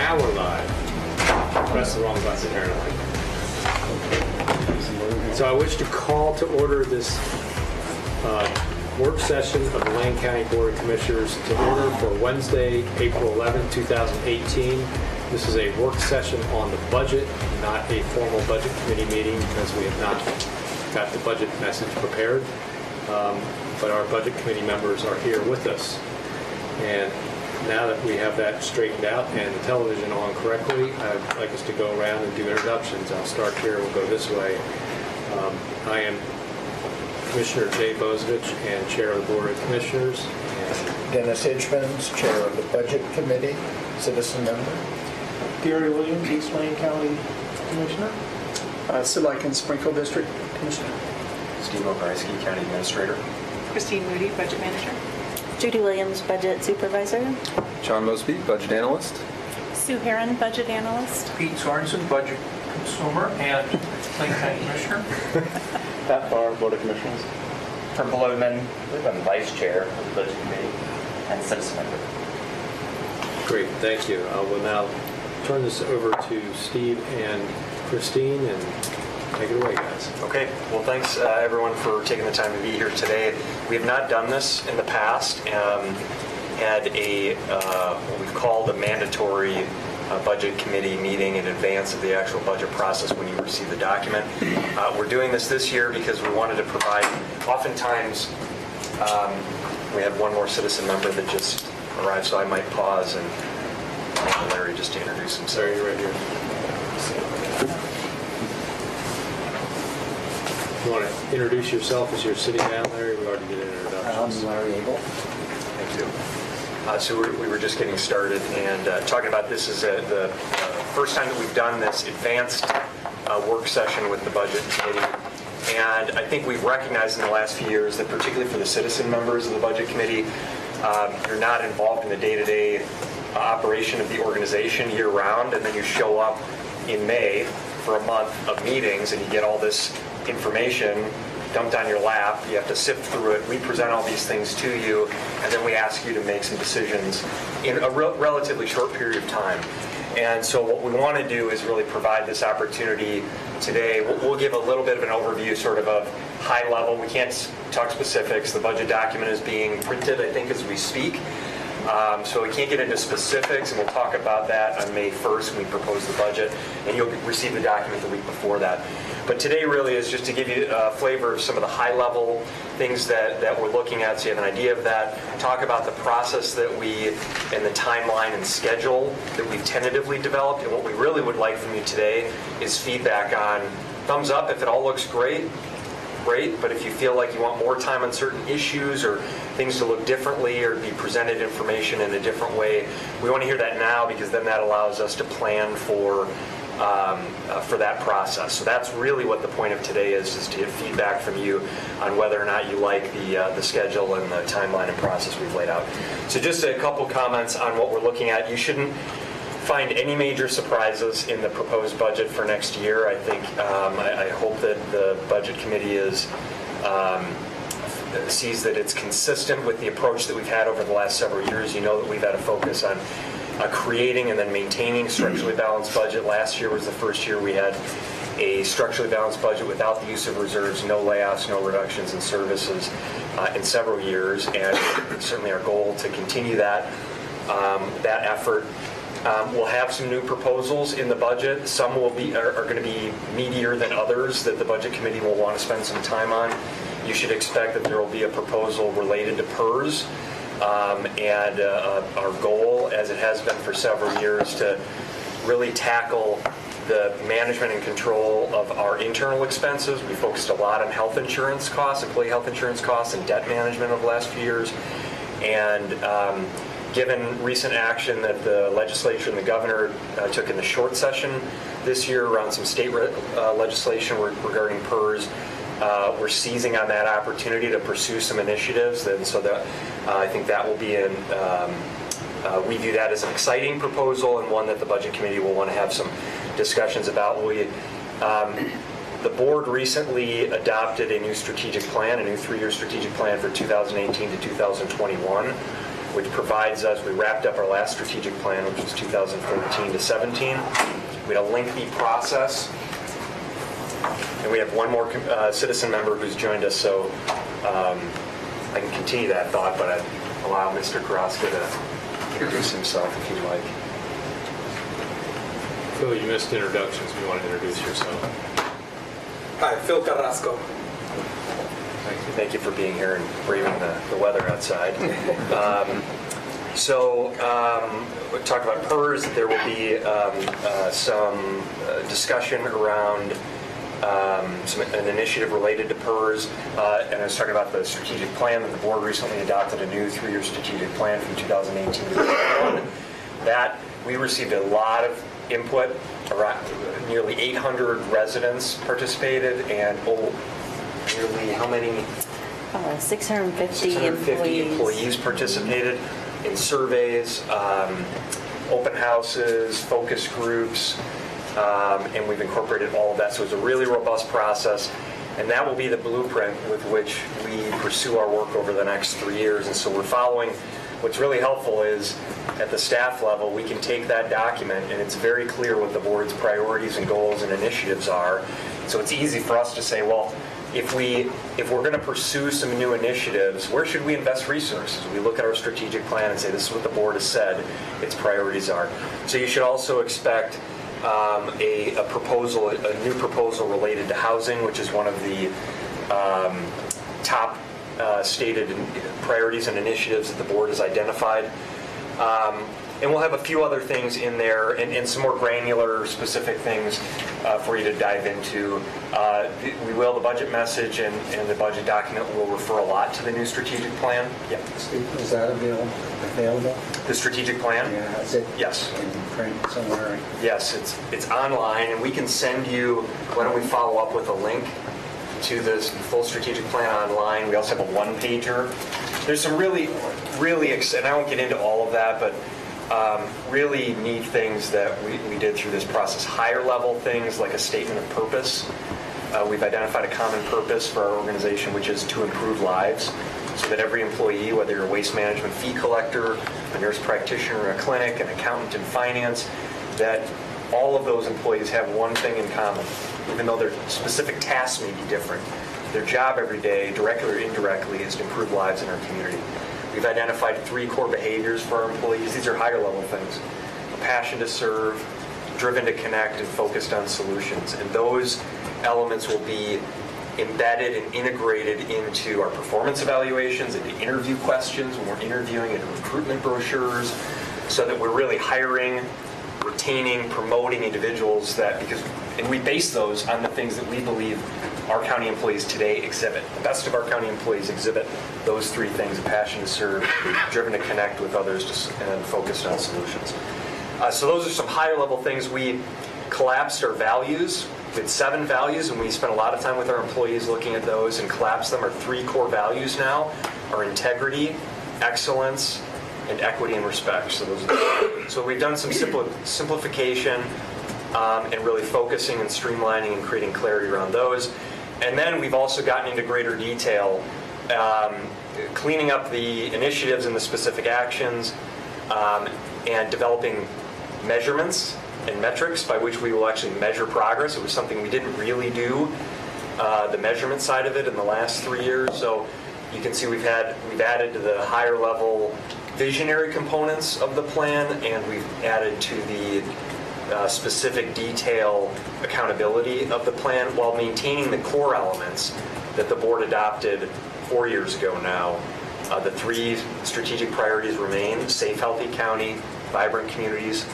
Now we're live. Press the wrong button apparently. So I wish to call to order this work session of the Lane County Board of Commissioners to order for Wednesday, April 11, 2018. This is a work session on the budget, not a formal budget committee meeting because we have not got the budget message prepared. But our budget committee members are here with us. And now that we have that straightened out and the television on correctly, I'd like us to go around and do introductions. I'll start here. We'll go this way. I am Commissioner Jay Bozovich and Chair of the Board of Commissioners. And Dennis Hitchmans, Chair of the Budget Committee, citizen member. Gary Williams, East Lane County Commissioner. Sid Likens, Springfield District Commissioner. Steve O'Greisky, County Administrator. Christine Moody, Budget Manager. Judy Williams, Budget Supervisor. John Mosby, Budget Analyst. Sue Heron, Budget Analyst. Pete Sorensen, Budget Consumer and Lane County Commissioner. Pat Barr, Board of Commissioners. From Bloodman, I'm Vice Chair of the Budget Committee and citizen member. great, thank you. I will now turn this over to Steve and Christine and take it away, guys. Okay, well, thanks everyone for taking the time to be here today. We have not done this in the past. Had a what we've called a mandatory budget committee meeting in advance of the actual budget process when you receive the document. We're doing this year because we wanted to provide, oftentimes we have one more citizen member that just arrived, so I might pause and Larry just to introduce himself. Larry, right here. You want to introduce yourself as you're sitting down, Larry? We already did introductions. I'm Larry Abel. Thank you. So we were just getting started and talking about this is the first time that we've done this advanced work session with the Budget Committee. And I think we've recognized in the last few years that particularly for the citizen members of the Budget Committee, you're not involved in the day-to-day operation of the organization year-round, and then you show up in May for a month of meetings and you get all this information dumped on your lap. You have to sift through it. We present all these things to you, and then we ask you to make some decisions in a relatively short period of time. And so what we want to do is really provide this opportunity today. We'll give a little bit of an overview, sort of a high level. We can't talk specifics. The budget document is being printed, I think, as we speak. So we can't get into specifics, and we'll talk about that on May 1st when we propose the budget, and you'll receive the document the week before that. But today really is just to give you a flavor of some of the high-level things that we're looking at, so you have an idea of that. Talk about the process that and the timeline and schedule that we've tentatively developed, and what we really would like from you today is feedback on thumbs up if it all looks great, but if you feel like you want more time on certain issues or things to look differently or be presented information in a different way, we want to hear that now because then that allows us to plan for that process. So that's really what the point of today is to get feedback from you on whether or not you like the schedule and the timeline and process we've laid out. So just a couple comments on what we're looking at. You shouldn't find any major surprises in the proposed budget for next year. I think I hope that the Budget Committee sees that it's consistent with the approach that we've had over the last several years. You know that we've had a focus on creating and then maintaining a structurally balanced budget. Last year was the first year we had a structurally balanced budget without the use of reserves, no layoffs, no reductions in services in several years, and certainly our goal to continue that effort. We'll have some new proposals in the budget. Some are going to be meatier than others that the Budget Committee will want to spend some time on. You should expect that there will be a proposal related to PERS, and our goal, as it has been for several years, to really tackle the management and control of our internal expenses. We focused a lot on health insurance costs, employee health insurance costs, and debt management over the last few years. And given recent action that the legislature and the governor took in the short session this year around some state legislation regarding PERS, we're seizing on that opportunity to pursue some initiatives, and so that I think that will be we view that as an exciting proposal and one that the Budget Committee will want to have some discussions about. The board recently adopted a new strategic plan, a new 3-year strategic plan for 2018 to 2021. which provides us, we wrapped up our last strategic plan, which was 2014 to 17. We had a lengthy process, and we have one more citizen member who's joined us, so I can continue that thought, but I'd allow Mr. Karaska to introduce himself if you'd like. Phil, you missed introductions. You want to introduce yourself? Hi, Phil Carrasco. Thank you for being here and braving the weather outside. We talked about PERS. There will be some discussion around an initiative related to PERS, and I was talking about the strategic plan that the board recently adopted, a new 3-year strategic plan from 2018 to 2021. That we received a lot of input. Around nearly 800 residents participated, and nearly how many? 650 employees participated in surveys, open houses, focus groups, and we've incorporated all of that. So it's a really robust process, and that will be the blueprint with which we pursue our work over the next 3 years. And so we're following. What's really helpful is at the staff level, we can take that document, and it's very clear what the board's priorities and goals and initiatives are. So it's easy for us to say, well, if we're going to pursue some new initiatives, where should we invest resources? We look at our strategic plan and say, this is what the board has said its priorities are. So you should also expect a new proposal related to housing, which is one of the top stated priorities and initiatives that the board has identified. And we'll have a few other things in there and some more granular, specific things for you to dive into. The budget message and the budget document will refer a lot to the new strategic plan. Yeah. Is that available? The strategic plan? Yeah, is it? Yes. In print somewhere? Yes, it's online, and we can send you, why don't we follow up with a link to this full strategic plan online. We also have a one-pager. There's some really, and I won't get into all of that, but really neat things that we did through this process. Higher level things like a statement of purpose. We've identified a common purpose for our organization, which is to improve lives, so that every employee, whether you're a waste management fee collector, a nurse practitioner in a clinic, an accountant in finance, that all of those employees have one thing in common. Even though their specific tasks may be different, their job every day, directly or indirectly, is to improve lives in our community. We've identified 3 core behaviors for our employees. These are higher level things. A passion to serve, driven to connect, and focused on solutions. And those elements will be embedded and integrated into our performance evaluations, into interview questions when we're interviewing, into recruitment brochures, so that we're really hiring, retaining, promoting individuals and we base those on the things that we believe our county employees today exhibit. The best of our county employees exhibit those 3 things: a passion to serve, driven to connect with others, and focused on solutions. So those are some higher level things. We collapsed our values. We had 7 values, and we spent a lot of time with our employees looking at those and collapsed them. Our 3 core values now are integrity, excellence, and equity and respect. So we've done some simplification and really focusing and streamlining and creating clarity around those. And then we've also gotten into greater detail, cleaning up the initiatives and the specific actions, and developing measurements and metrics by which we will actually measure progress. It was something we didn't really do, the measurement side of it, in the last 3 years. So you can see we've added to the higher level visionary components of the plan, and we've added to the specific detail accountability of the plan while maintaining the core elements that the board adopted 4 years ago now. The 3 strategic priorities remain: safe, healthy county, vibrant communities,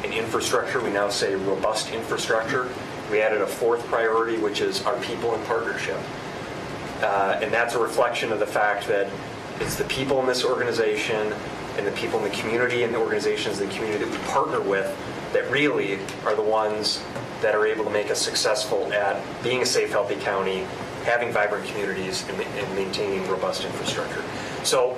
and infrastructure. We now say robust infrastructure. We added a 4th priority, which is our people in partnership. And that's a reflection of the fact that it's the people in this organization and the people in the community and the organizations in the community that we partner with that really are the ones that are able to make us successful at being a safe, healthy county, having vibrant communities, and maintaining robust infrastructure. So,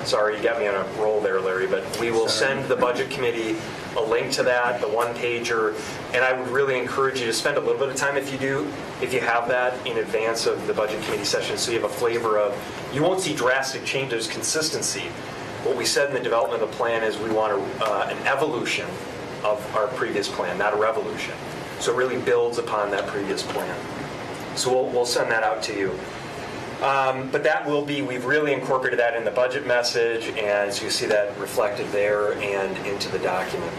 sorry, you got me on a roll there, Larry, but we will send the Budget Committee a link to that, the one-pager, and I would really encourage you to spend a little bit of time, if you have that, in advance of the Budget Committee session, so you have a flavor of, you won't see drastic changes, consistency, what we said in the development of the plan is we want an evolution of our previous plan, not a revolution. So it really builds upon that previous plan. So we'll send that out to you. But that will be, we've really incorporated that in the budget message, and so you see that reflected there and into the document.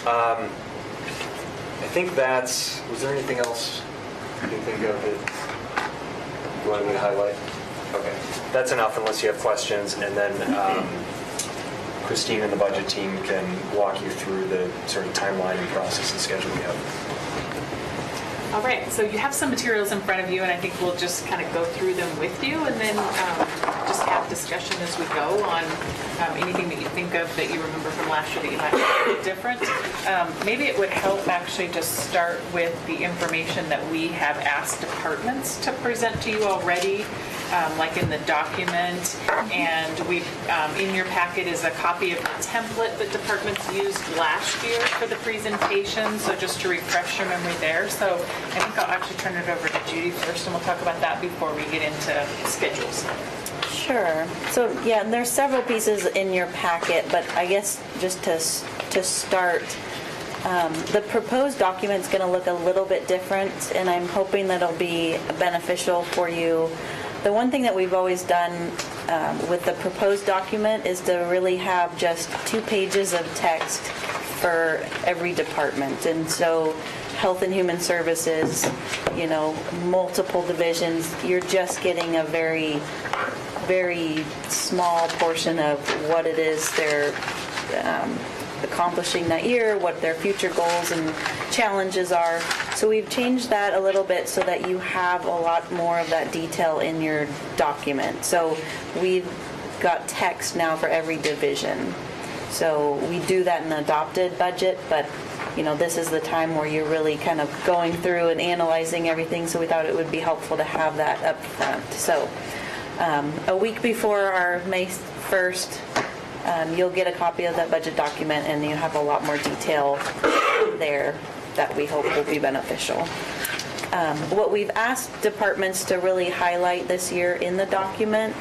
I think that's, was there anything else you can think of that you wanted me to highlight? Okay, that's enough unless you have questions, and then Christine and the budget team can walk you through the sort of timeline and process and schedule we have. All right, so you have some materials in front of you, and I think we'll just kind of go through them with you, and then just have discussion as we go on anything that you think of that you remember from last year that you might be a bit different. Maybe it would help actually just start with the information that we have asked departments to present to you already, like in the document, and we've in your packet is a copy of the template that departments used last year for the presentation, so just to refresh your memory there. So I think I'll actually turn it over to Judy first, and we'll talk about that before we get into schedules. Sure. So yeah, and there's several pieces in your packet, but I guess just to start, the proposed document's going to look a little bit different, and I'm hoping that'll be beneficial for you. The one thing that we've always done with the proposed document is to really have just 2 pages of text for every department. And so Health and Human Services, multiple divisions, you're just getting a very, very small portion of what it is they're accomplishing that year, what their future goals and challenges are. So we've changed that a little bit so that you have a lot more of that detail in your document. So we've got text now for every division. So we do that in the adopted budget, but this is the time where you're really kind of going through and analyzing everything, so we thought it would be helpful to have that up front. So a week before our May 1st, you'll get a copy of that budget document, and you have a lot more detail there that we hope will be beneficial. What we've asked departments to really highlight this year in the document,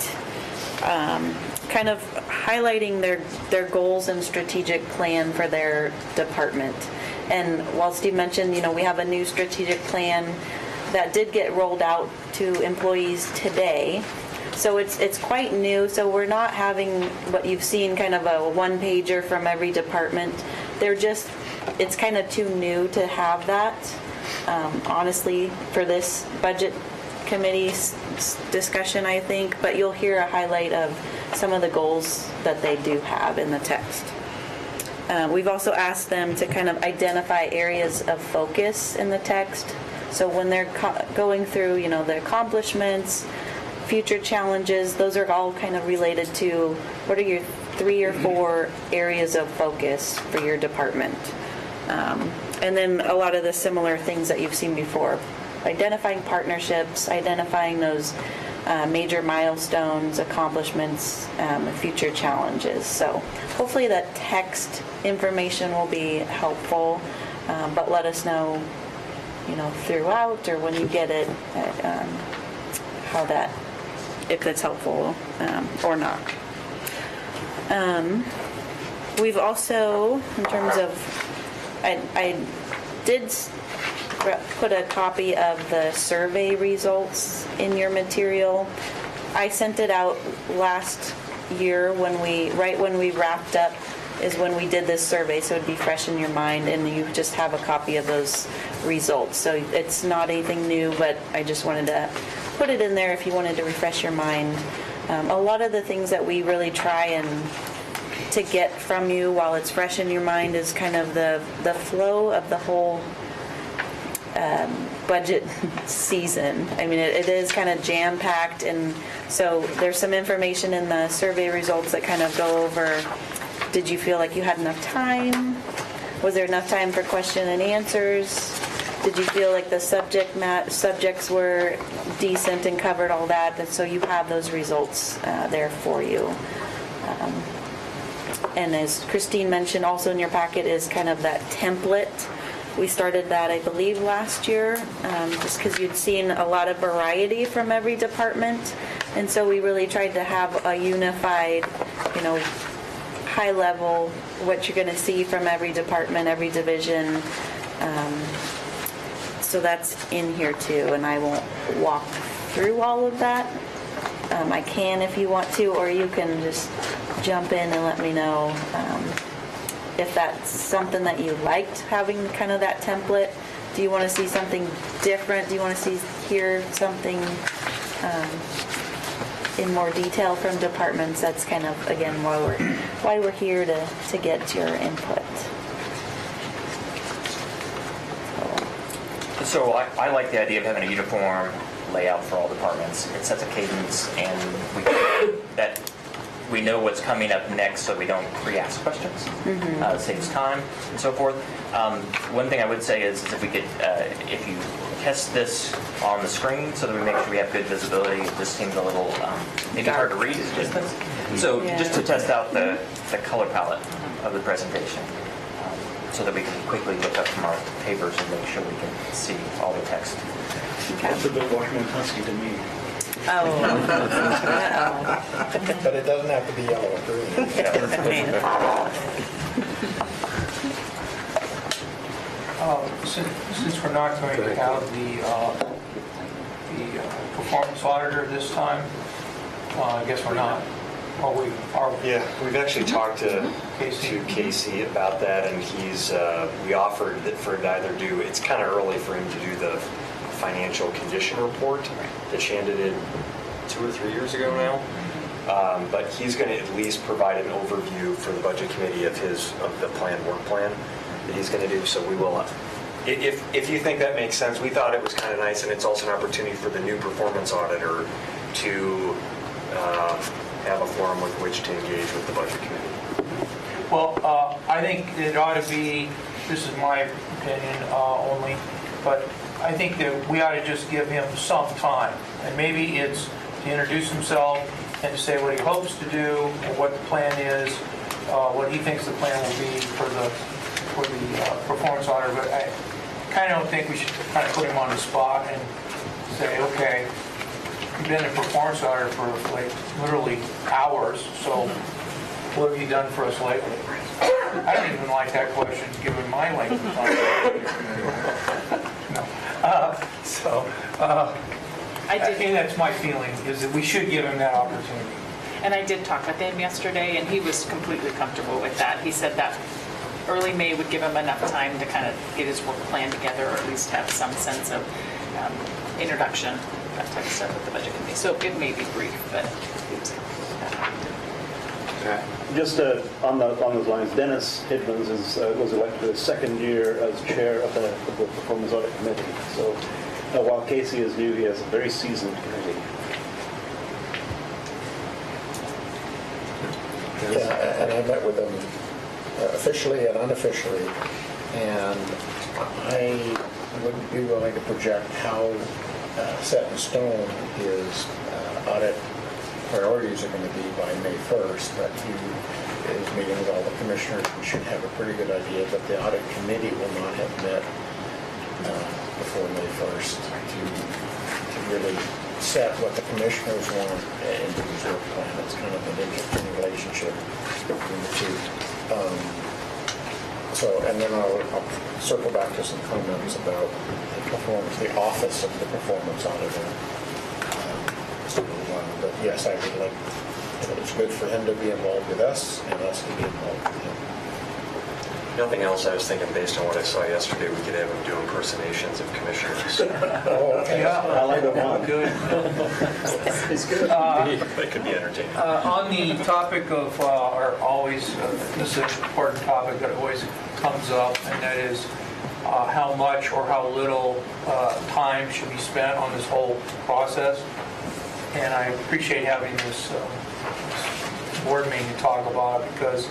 kind of highlighting their goals and strategic plan for their department. And while Steve mentioned, we have a new strategic plan that did get rolled out to employees today. So it's quite new, so we're not having what you've seen, kind of a one-pager from every department. It's kind of too new to have that, honestly, for this budget committee discussion, I think. But you'll hear a highlight of some of the goals that they do have in the text. We've also asked them to kind of identify areas of focus in the text. So when they're going through, the accomplishments, future challenges, those are all kind of related to what are your 3 or 4 areas of focus for your department. And then a lot of the similar things that you've seen before. Identifying partnerships, identifying those major milestones, accomplishments, future challenges. So hopefully that text information will be helpful, but let us know, throughout or when you get it, how that, if that's helpful or not. We've also, in terms of, I did put a copy of the survey results in your material. I sent it out last year right when we wrapped up is when we did this survey, so it'd be fresh in your mind, and you just have a copy of those results. So it's not anything new, but I just wanted to put it in there if you wanted to refresh your mind. A lot of the things that we really try and to get from you while it's fresh in your mind is kind of the flow of the whole budget season. I mean, it is kind of jam-packed, and so there's some information in the survey results that kind of go over, did you feel like you had enough time? Was there enough time for question and answers? Did you feel like the subjects were decent and covered all that? And so you have those results there for you. And as Christine mentioned, also in your packet is kind of that template. We started that, I believe, last year, just because you'd seen a lot of variety from every department. And so we really tried to have a unified, high level, what you're going to see from every department, every division. So that's in here too, and I won't walk through all of that. I can if you want to, or you can just jump in and let me know if that's something that you liked, having kind of that template. Do you want to see something different? Do you want to hear something in more detail from departments? That's kind of, again, why we're here to get your input. So I like the idea of having a uniform layout for all departments. It sets a cadence, and we know what's coming up next, so we don't re-ask questions. It saves time and so forth. One thing I would say is if we could, if you test this on the screen so that we make sure we have good visibility. This seems a little maybe hard to read. So just to test out the color palette of the presentation. So that we can quickly look up from our papers and make sure we can see all the text. It's a bit Washington Husky to me. But it doesn't have to be yellow or green. Since we're not going to have the performance auditor this time, I guess we're not. Well, we are. Yeah, we've actually talked to Casey about that, and we offered that for him to either do, it's kind of early for him to do the financial condition report that she handed in 2 or 3 years ago now. But he's going to at least provide an overview for the budget committee of the work plan that he's going to do. So we will, if you think that makes sense, we thought it was kind of nice, and it's also an opportunity for the new performance auditor to have a forum with which to engage with the budget committee. Well, I think it ought to be, this is my opinion only, but I think that we ought to just give him some time. And maybe it's to introduce himself and to say what he hopes to do, and what the plan is, what he thinks the plan will be for the performance auditor. But I kind of don't think we should kind of put him on the spot and say, okay, you've been a performance auditor for like literally hours, so what have you done for us lately? I don't even like that question given my length of time. No. I think that's my feeling, is that we should give him that opportunity. And I did talk with him yesterday, and he was completely comfortable with that. He said that early May would give him enough time to kind of get his work plan together, or at least have some sense of introduction, that type of stuff with the budget committee. So it may be brief, but he was comfortable with that. Okay. Just on those lines, Dennis Hidmans was elected his second year as chair of the Performance Audit Committee. So while Casey is new, he has a very seasoned committee. Yeah, and I met with him officially and unofficially, and I wouldn't be willing to project how set in stone his audit priorities are going to be by May 1st, but he is meeting with all the commissioners. We should have a pretty good idea, but the audit committee will not have met before May 1st to really set what the commissioners want into the work plan. It's kind of an interesting relationship between the two. And then I'll circle back to some comments about the performance, the office of the performance auditor. But yes, I would like, it's good for him to be involved with us and us to be involved with him. Nothing else, I was thinking based on what I saw yesterday, we could have him do impersonations of commissioners. Oh, okay. Yeah, I like that one. Good. It's good. That could be entertaining. On the topic of, this is an important topic that always comes up, and that is how much or how little time should be spent on this whole process. And I appreciate having this board meeting to talk about it, because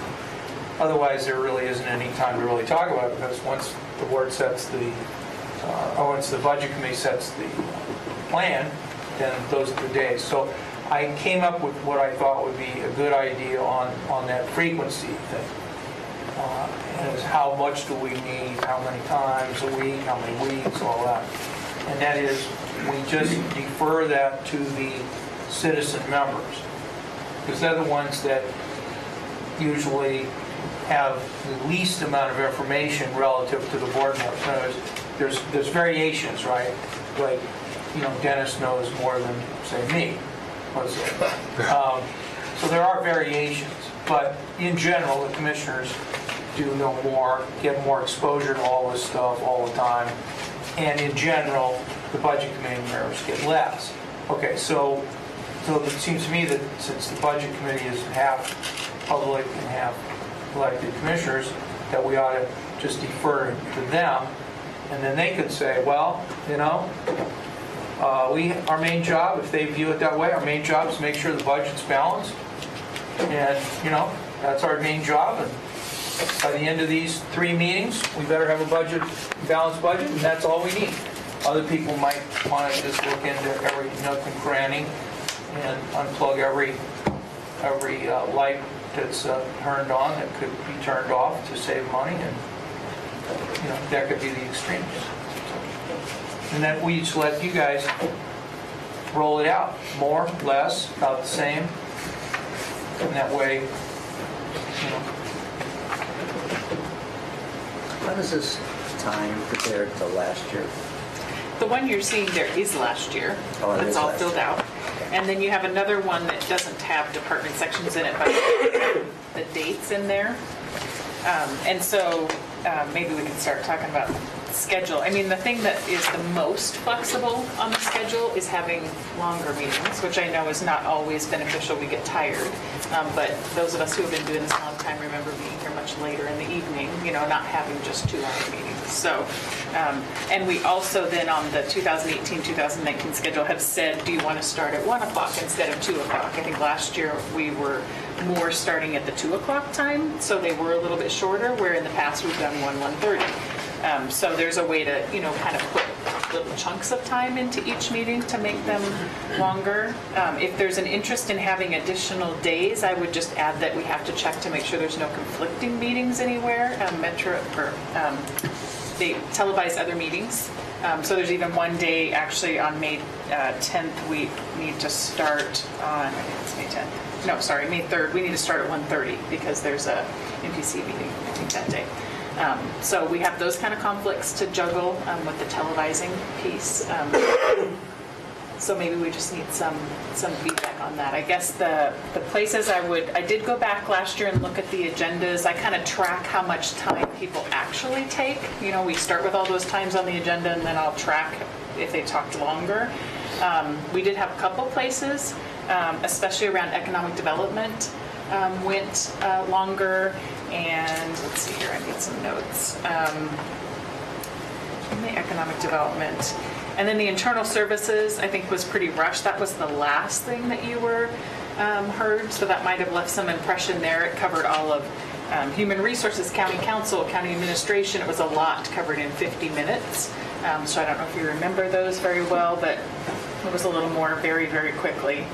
otherwise there really isn't any time to really talk about it, because once the board sets once the budget committee sets the plan, then those are the days. So I came up with what I thought would be a good idea on that frequency thing. And is how much do we need, how many times a week, how many weeks, all that. And that is, we just defer that to the citizen members, because they're the ones that usually have the least amount of information relative to the board members. In other words, there's variations, right? Like, Dennis knows more than, say, me. Let's say. So there are variations, but in general, the commissioners do know more, get more exposure to all this stuff all the time, and in general, the budget committee members get less. Okay, so it seems to me that since the budget committee is half public and half elected commissioners, that we ought to just defer to them, and then they could say, well, our main job, if they view it that way, our main job is to make sure the budget's balanced, and that's our main job. And by the end of these 3 meetings, we better have a balanced budget, and that's all we need. Other people might want to just look into every nook and cranny and unplug every light that's turned on that could be turned off to save money, and that could be the extremes. And then we just let you guys roll it out, more, less, about the same, and that way, How does this time compare to last year? The one you're seeing there is last year. Oh, it It's is all last filled year. out. And then you have another one that doesn't have department sections in it, but the dates in there. And so maybe we can start talking about schedule. I mean, the thing that is the most flexible on the schedule is having longer meetings, which I know is not always beneficial. We get tired. But those of us who have been doing this a long time remember being here much later in the evening, not having just 2-hour meetings. So, and we also then on the 2018-2019 schedule have said, do you want to start at 1 o'clock instead of 2 o'clock? I think last year we were more starting at the 2 o'clock time, so they were a little bit shorter, where in the past we've done 1:30. So there's a way to, kind of put little chunks of time into each meeting to make them longer. If there's an interest in having additional days, I would just add that we have to check to make sure there's no conflicting meetings anywhere. They televise other meetings. So there's even one day, actually, on May 10th, we need to start on, I think it's May 10th. No, sorry, May 3rd. We need to start at 1:30 because there's a NPC meeting, I think, that day. So we have those kind of conflicts to juggle with the televising piece. So maybe we just need some feedback on that. I guess the places I did go back last year and look at the agendas. I kind of track how much time people actually take. We start with all those times on the agenda, and then I'll track if they talked longer. We did have a couple places, especially around economic development, went longer. And let's see here, I need some notes. In the economic development. And then the internal services, I think, was pretty rushed. That was the last thing that you were heard, so that might have left some impression there. It covered all of human resources, county council, county administration. It was a lot covered in 50 minutes. So I don't know if you remember those very well, but it was a little more very, very quickly.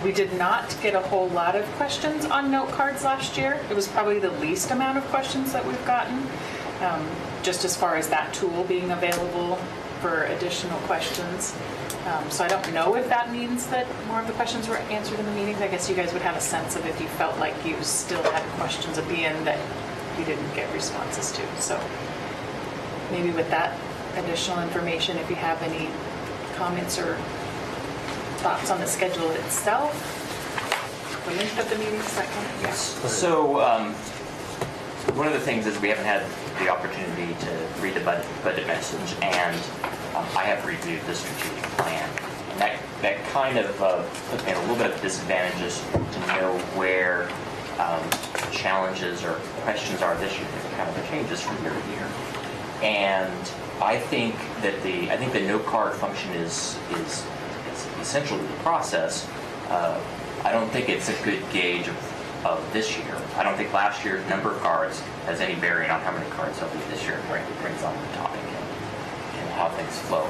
We did not get a whole lot of questions on note cards last year. It was probably the least amount of questions that we've gotten, just as far as that tool being available for additional questions. So I don't know if that means that more of the questions were answered in the meetings. I guess you guys would have a sense of if you felt like you still had questions at the end that you didn't get responses to. So maybe with that additional information, if you have any comments or thoughts on the schedule itself, the length of the meetings, that kind of, yes. So one of the things is we haven't had the opportunity to read the budget message, and I have reviewed the strategic plan. And that kind of put me at a little bit of disadvantages to know where challenges or questions are this year. It kind of changes from year to year. And I think that the note card function is essential to the process. I don't think it's a good gauge of this year. I don't think last year's number of cards has any bearing on how many cards there'll be this year. It brings on the topic and how things flow.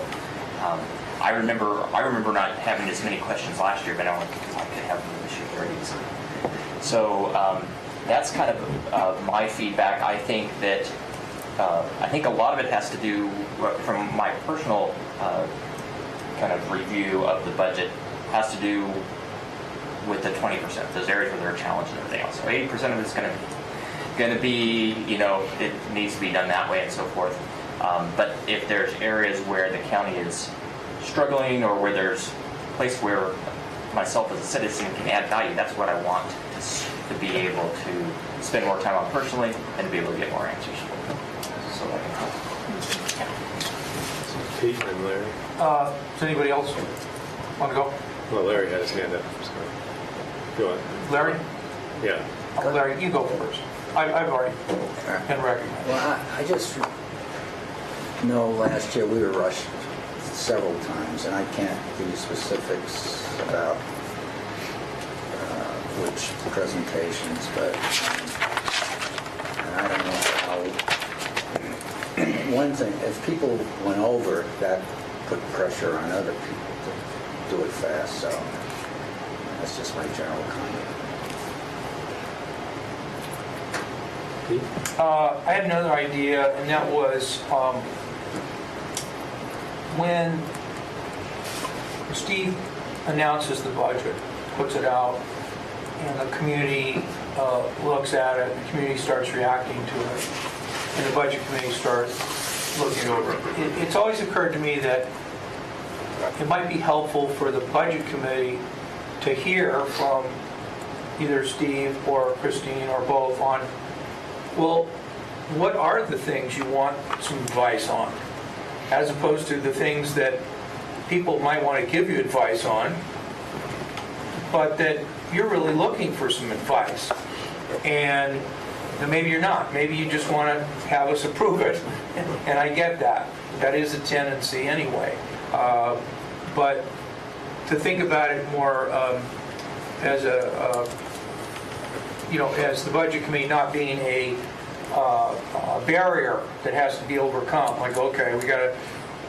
I remember not having as many questions last year, but I don't think I could have them this year very easily. So that's kind of my feedback. I think that a lot of it has to do, from my personal kind of review of the budget, has to do with the 20%, those areas where there are challenges and everything else. So 80% of it's going to be, it needs to be done that way and so forth. But if there's areas where the county is struggling or where there's a place where myself as a citizen can add value, that's what I want to be able to spend more time on personally and to be able to get more answers. So that can help. Pete and Larry. Does anybody else want to go? Well, Larry had his hand up. So go on. Larry? Yeah. Larry, you go first. I've already been recognized. Well, I just know last year we were rushed several times, and I can't give you specifics about which presentations, but I don't know how. One thing, if people went over, that put pressure on other people to do it fast, so that's just my general comment. I had another idea, and that was when Steve announces the budget, puts it out, and the community looks at it, the community starts reacting to it, and the budget committee starts looking over it. It's always occurred to me that it might be helpful for the budget committee to hear from either Steve or Christine or both on, well, what are the things you want some advice on, as opposed to the things that people might want to give you advice on, but that you're really looking for some advice. And maybe you're not. Maybe you just want to have us approve it. And I get that. That is a tendency anyway. But to think about it more as as the budget committee not being a barrier that has to be overcome. Like, okay, we got to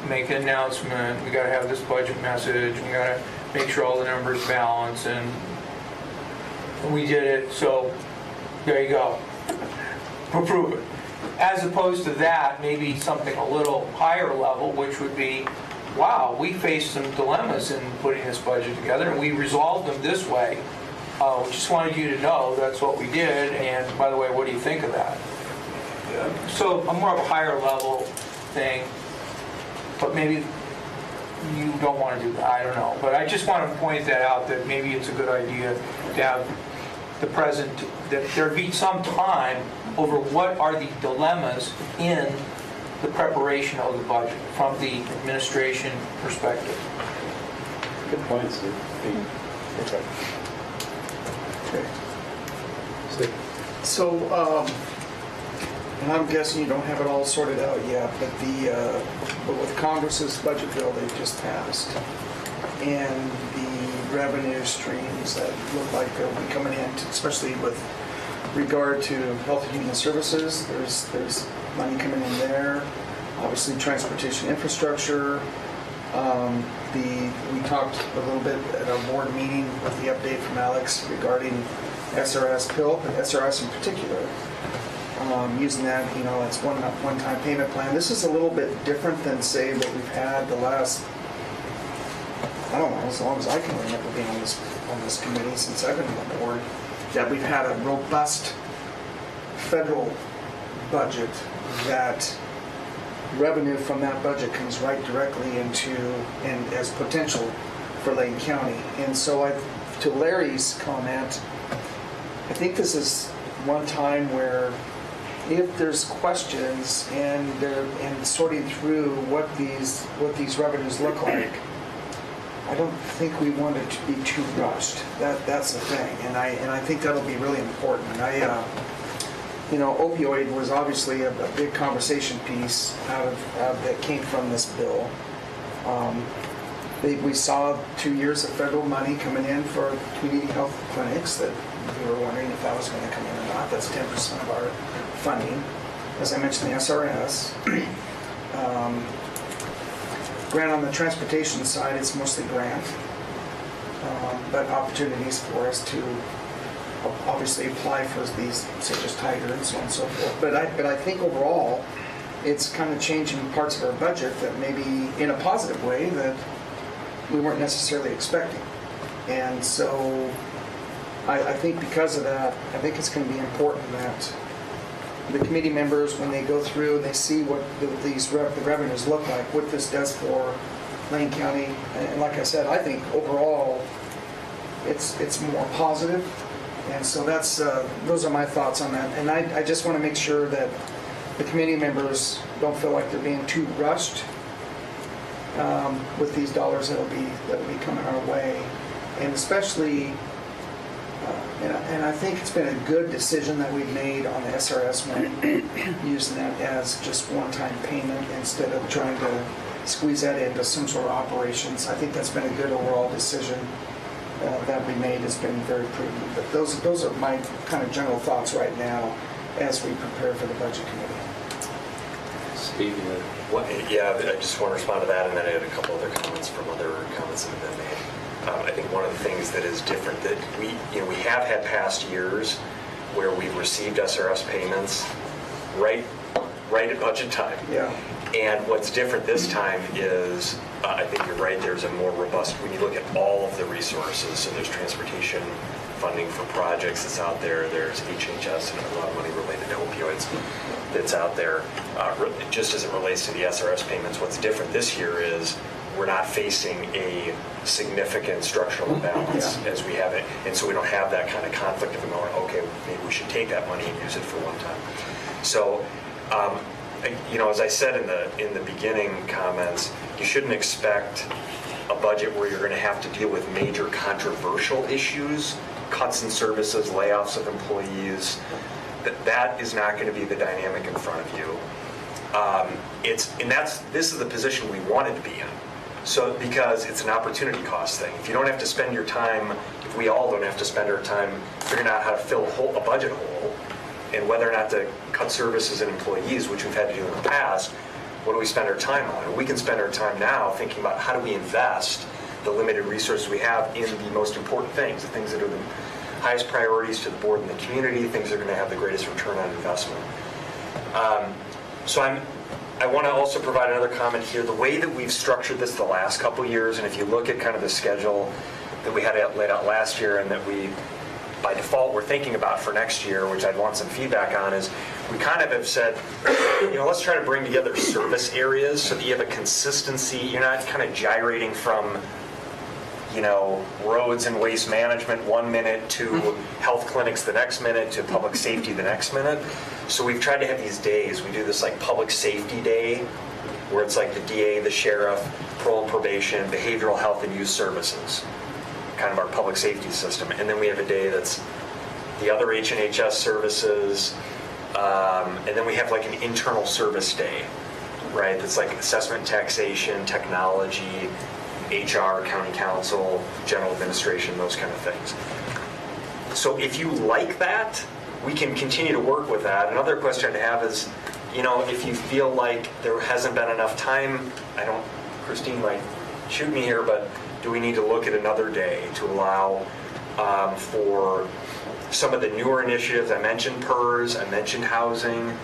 make an announcement, we got to have this budget message, we got to make sure all the numbers balance, and we did it, so there you go. Approve it. As opposed to that, maybe something a little higher level, which would be, wow, we faced some dilemmas in putting this budget together, and we resolved them this way. We just wanted you to know that's what we did, and by the way, what do you think of that? So a more of a higher level thing, but maybe you don't want to do that, I don't know. But I just want to point that out, that maybe it's a good idea to have the present, that there be some time over what are the dilemmas in the preparation of the budget from the administration perspective. Good point, Steve. Okay. Steve. So, and I'm guessing you don't have it all sorted out yet, but but with Congress's budget bill they just passed, and the revenue streams that look like they'll be coming in, especially with regard to health and human services, there's money coming in there. Obviously, transportation infrastructure. We talked a little bit at our board meeting with the update from Alex regarding SRS PILP and SRS in particular. Using that, that's one-time payment plan. This is a little bit different than, say, what we've had the last, I don't know, as long as I can remember being on this committee since I've been on the board, that we've had a robust federal budget that revenue from that budget comes right directly into and as potential for Lane County. And so to Larry's comment, I think this is one time where if there's questions and sorting through what these revenues look like, I don't think we want it to be too rushed. That's the thing, and I think that'll be really important. Opioid was obviously a big conversation piece out of that came from this bill. We saw 2 years of federal money coming in for community health clinics that we were wondering if that was going to come in or not. That's 10% of our funding. As I mentioned, the SRS. Grant on the transportation side, it's mostly grant, but opportunities for us to obviously apply for these, such as Tiger and so on and so forth. But I think overall, it's kind of changing parts of our budget that maybe in a positive way that we weren't necessarily expecting. And so I think because of that, I think it's going to be important that the committee members, when they go through and they see what the revenues look like, what this does for Lane County, and like I said, I think overall it's more positive, and so that's those are my thoughts on that. And I just want to make sure that the committee members don't feel like they're being too rushed with these dollars that'll be coming our way, and especially. And I think it's been a good decision that we've made on the SRS one, using that as just one-time payment instead of trying to squeeze that into some sort of operations. I think that's been a good overall decision that we made. Has been very prudent. But those are my kind of general thoughts right now as we prepare for the budget committee. Steve, Yeah, I just want to respond to that, and then I had a couple other comments from other comments that have been made. I think one of the things that is different that we have had past years where we've received SRS payments right at budget time. Yeah. And what's different this time is, I think you're right, there's a more robust, when you look at all of the resources, so there's transportation funding for projects that's out there, there's HHS and a lot of money related to opioids that's out there. Just as it relates to the SRS payments, what's different this year is we're not facing a significant structural imbalance as we have it, and so we don't have that kind of conflict of going, okay, maybe we should take that money and use it for one time. So, as I said in the beginning comments, you shouldn't expect a budget where you're going to have to deal with major controversial issues, cuts in services, layoffs of employees. That is not going to be the dynamic in front of you. This is the position we wanted to be in. So, because it's an opportunity cost thing. If you don't have to spend your time, if we all don't have to spend our time figuring out how to fill a budget hole, and whether or not to cut services and employees, which we've had to do in the past, what do we spend our time on? We can spend our time now thinking about how do we invest the limited resources we have in the most important things, the things that are the highest priorities to the board and the community, things that are going to have the greatest return on investment. I want to also provide another comment here. The way that we've structured this the last couple years, and if you look at kind of the schedule that we had laid out last year and that we, by default, we're thinking about for next year, which I'd want some feedback on, is we kind of have said, let's try to bring together service areas so that you have a consistency. You're not kind of gyrating from, roads and waste management 1 minute to health clinics the next minute to public safety the next minute. So we've tried to have these days. We do this like public safety day where it's like the DA, the sheriff, parole and probation, behavioral health and youth services, kind of our public safety system. And then we have a day that's the other H&HS services, and then we have like an internal service day, right? That's like assessment and taxation, technology, HR, county council, general administration, those kind of things. So if you like that, we can continue to work with that. Another question I have is, if you feel like there hasn't been enough time, Christine might shoot me here, but do we need to look at another day to allow for some of the newer initiatives? I mentioned PERS, I mentioned housing.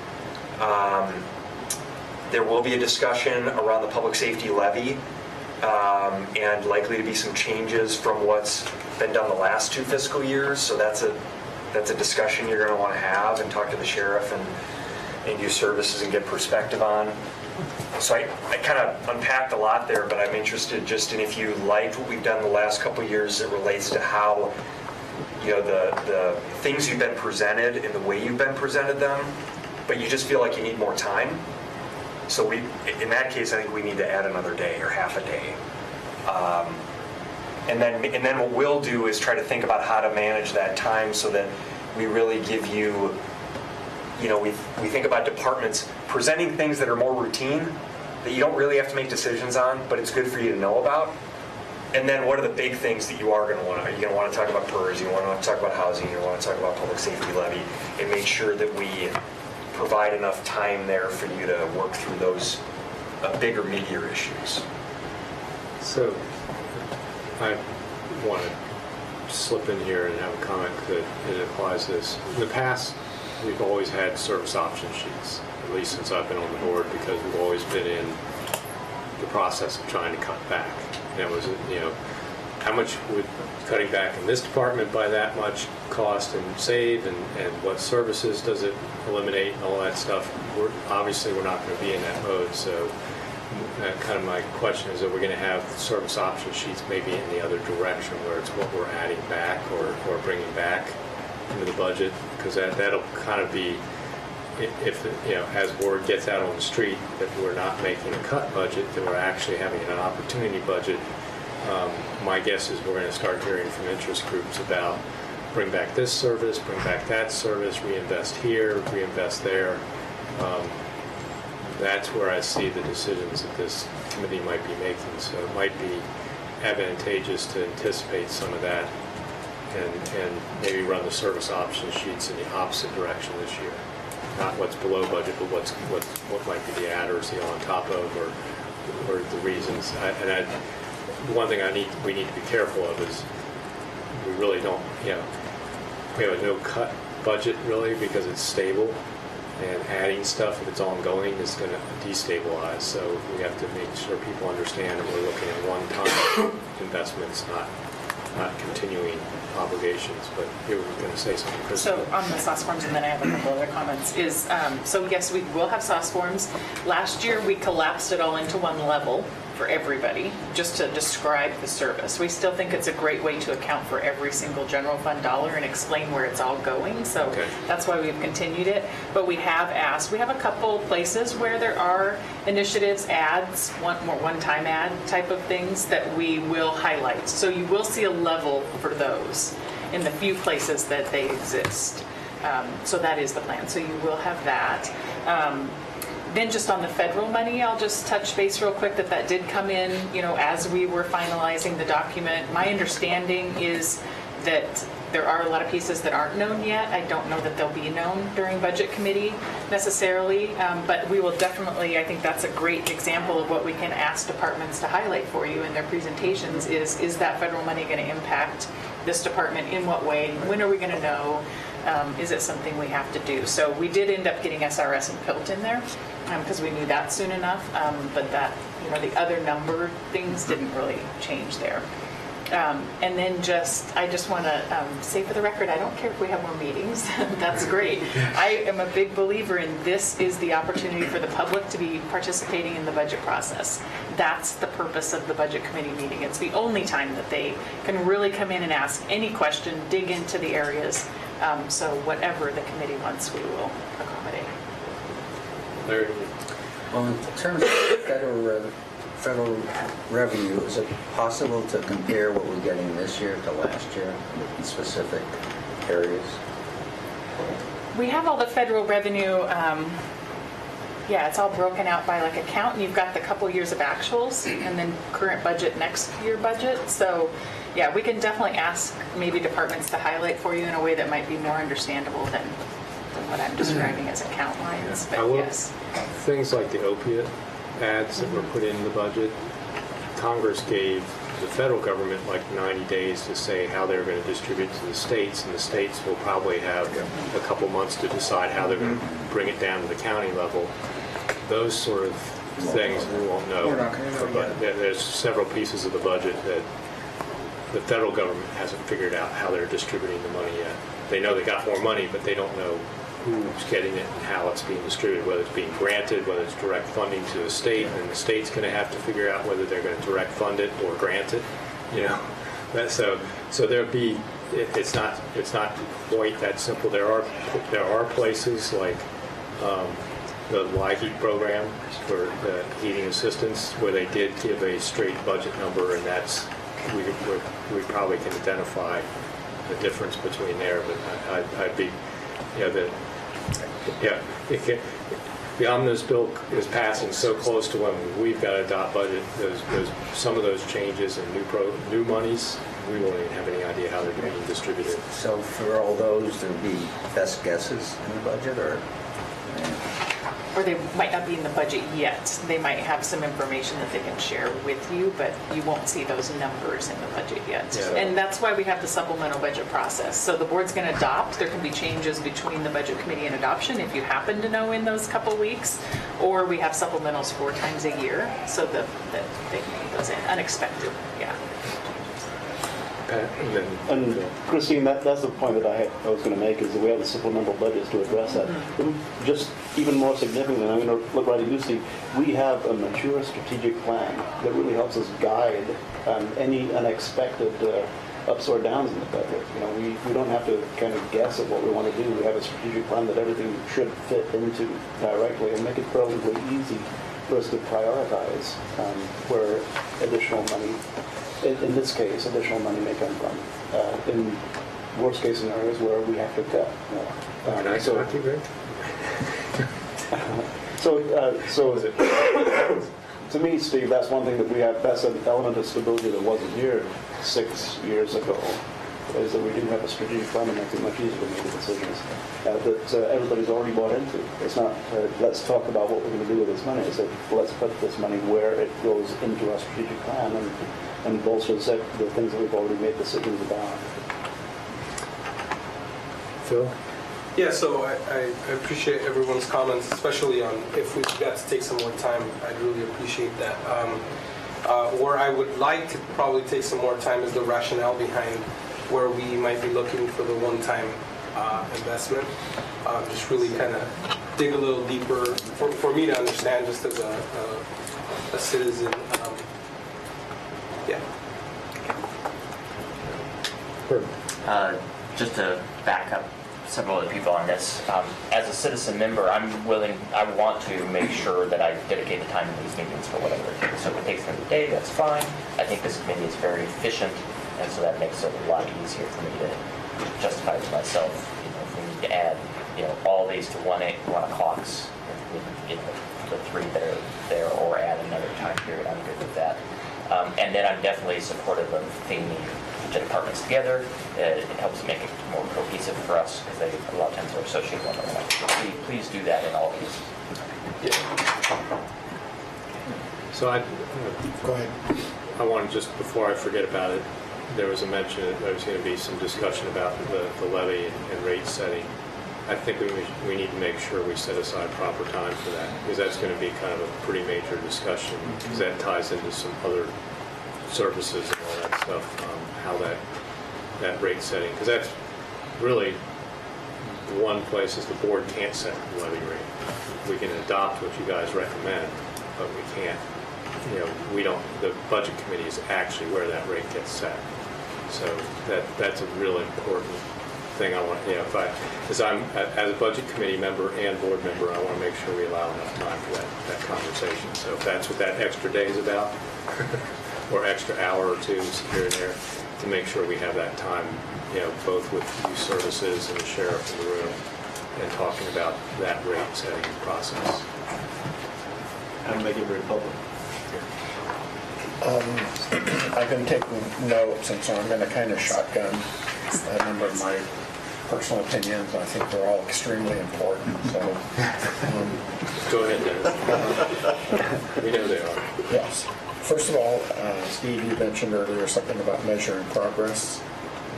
There will be a discussion around the public safety levy, and likely to be some changes from what's been done the last 2 fiscal years. So that's a discussion you're going to want to have and talk to the sheriff and youth services and get perspective on. So I kind of unpacked a lot there, but I'm interested just in if you liked what we've done the last couple of years that relates to how, the things you've been presented and the way you've been presented them, but you just feel like you need more time. So in that case, I think we need to add another day or half a day. And then what we'll do is try to think about how to manage that time so that we really give you, we think about departments presenting things that are more routine, that you don't really have to make decisions on, but it's good for you to know about. And then what are the big things that you are going to want to, are you going to want to talk about PERS, you want to talk about housing, you want to talk about public safety levy, and make sure that we provide enough time there for you to work through those bigger, meatier issues. So I want to slip in here and have a comment that it applies to this. In the past, we've always had service option sheets, at least since I've been on the board, because we've always been in the process of trying to cut back. And it was, how much would cutting back in this department by that much cost and save, and what services does it eliminate and all that stuff. Obviously, we're not going to be in that mode, so kind of my question is, are we going to have service option sheets maybe in the other direction, where it's what we're adding back or bringing back into the budget? Because that'll kind of be, if as word gets out on the street that we're not making a cut budget, that we're actually having an opportunity budget. My guess is we're going to start hearing from interest groups about bring back this service, bring back that service, reinvest here, reinvest there. That's where I see the decisions that this committee might be making. So it might be advantageous to anticipate some of that and maybe run the service option sheets in the opposite direction this year. Not what's below budget, but what might be the adders, on top of, or the reasons. One thing we need to be careful of is we really don't, we have a no-cut budget really because it's stable, and adding stuff if it's ongoing is going to destabilize. So we have to make sure people understand that we're looking at one-time investments, not continuing obligations. But you were going to say something, Chris. So on the sauce forms, and then I have a couple other comments, is so yes, we will have sauce forms. Last year we collapsed it all into one level for everybody, just to describe the service. We still think it's a great way to account for every single general fund dollar and explain where it's all going. So that's why we've continued it. But we have a couple places where there are initiatives, ads, one-time ad type of things that we will highlight. So you will see a level for those in the few places that they exist. So that is the plan. So you will have that. Then just on the federal money, I'll just touch base real quick that did come in, as we were finalizing the document. My understanding is that there are a lot of pieces that aren't known yet. I don't know that they'll be known during budget committee necessarily, but we will definitely, I think that's a great example of what we can ask departments to highlight for you in their presentations is that federal money going to impact this department in what way? When are we going to know? Is it something we have to do? So we did end up getting SRS and PILT in there because we knew that soon enough, but that, the other number things didn't really change there. And then I just want to say for the record, I don't care if we have more meetings. That's great. I am a big believer in this is the opportunity for the public to be participating in the budget process. That's the purpose of the budget committee meeting. It's the only time that they can really come in and ask any question, dig into the areas. So whatever the committee wants, we will accommodate. Larry? Well, in terms of federal revenue, is it possible to compare what we're getting this year to last year in specific areas? We have all the federal revenue. It's all broken out by account, and you've got the couple years of actuals and then current budget, next year budget. So yeah, we can definitely ask maybe departments to highlight for you in a way that might be more understandable than what I'm describing as account lines. But yes. Things like the opiate ads that were put in the budget, Congress gave the federal government 90 days to say how they're going to distribute to the states, and the states will probably have a couple months to decide how they're going to bring it down to the county level. Those sort of things we won't know. We're not going to know yet. There's several pieces of the budget that the federal government hasn't figured out how they're distributing the money yet. They know they got more money, but they don't know who's getting it and how it's being distributed, whether it's being granted, whether it's direct funding to the state, and the state's going to have to figure out whether they're going to direct fund it or grant it. So there'll be. It's not quite that simple. There are places like the LIHEAP program for the heating assistance where they did give a straight budget number, and that's we probably can identify the difference between there. But I'd be the omnibus bill is passing so close to when we've got to adopt budget. Some of those changes and new monies, we won't even have any idea how they're being distributed. So for all those, there'd be best guesses in the budget, or Or they might not be in the budget yet. They might have some information that they can share with you, but you won't see those numbers in the budget yet. Yeah. And that's why we have the supplemental budget process. So the board's going to adopt. There can be changes between the budget committee and adoption if you happen to know in those couple weeks. Or we have supplementals 4 times a year so that they can get those in. Unexpected, yeah. Pat, and then And Christine, that's the point that I was going to make, is that we have the supplemental budgets to address that. Just even more significantly, I'm going to look right at you, Steve, we have a mature strategic plan that really helps us guide any unexpected ups or downs in the budget. You know, we don't have to kind of guess at what we want to do. We have a strategic plan that everything should fit into directly and make it relatively easy for us to prioritize where additional money, in this case, additional money may come from. In worst case scenarios where we have to cut. nice So- talk to you, Greg. So to me, Steve, that's one thing that we have, that's an element of stability that wasn't here 6 years ago, is that we do have a strategic plan that makes it much easier to make the decisions that everybody's already bought into. It's not, let's talk about what we're going to do with this money. It's that let's put this money where it goes into our strategic plan and bolsters the things that we've already made decisions about. Phil? Yeah, so I appreciate everyone's comments, especially on if we got to take some more time. I'd really appreciate that. Where I would like to probably take some more time is the rationale behind where we might be looking for the one-time investment. Just really kind of dig a little deeper for me to understand, just as a citizen. Yeah. Just to back up several other people on this, as a citizen member, I want to make sure that I dedicate the time to these meetings for whatever it takes. So if it takes another day, that's fine. I think this committee is very efficient, and so that makes it a lot easier for me to justify to myself. You know, if we need to add, all these to 1 o'clocks, the 3 that are there, or add another time period, I'm good with that. And then I'm definitely supportive of theming the departments together. It helps make it more cohesive for us, because they a lot of times are associated with one another. Please do that in all these. So Go ahead. I want to, just before I forget about it, there was a mention that there was going to be some discussion about the levy and rate setting. I think we need to make sure we set aside proper time for that, because that's going to be kind of a pretty major discussion, because that ties into some other services and all that stuff, how that rate setting, because that's really one place is the board can't set the levy rate. We can adopt what you guys recommend, but we can't, the budget committee is actually where that rate gets set. So that's a really important thing I want, as a budget committee member and board member, I want to make sure we allow enough time for that conversation. So if that's what that extra day is about, or extra hour or two here and there, to make sure we have that time, both with youth services and the sheriff in the room, and talking about that rate setting process. And make it very public. I've been taking notes, and so I'm going to kind of shotgun a number of my personal opinions. I think they're all extremely important. So, Go ahead, Dennis. We know they are. yes. First of all, Steve, you mentioned earlier something about measuring progress.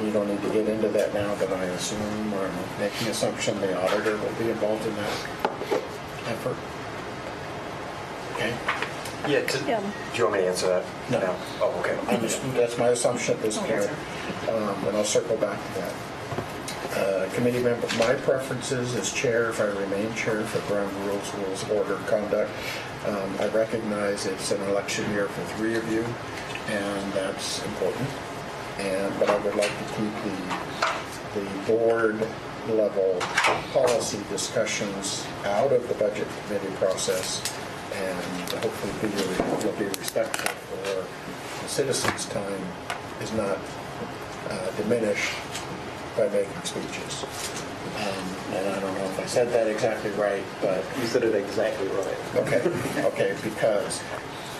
You don't need to get into that now, but I assume, or making assumption, the auditor will be involved in that effort. Okay. Yeah, do you want me to answer that? No. Oh, okay. That's my assumption at this point, and I'll circle back to that. Committee member, my preferences as chair, if I remain chair for ground rules of order, conduct. I recognize it's an election year for 3 of you, and that's important. But I would like to keep the board level policy discussions out of the budget committee process, and hopefully you'll be respectful for the citizens' time is not diminished by making speeches. And I don't know if I said that exactly right, but... You said it exactly right. Okay, because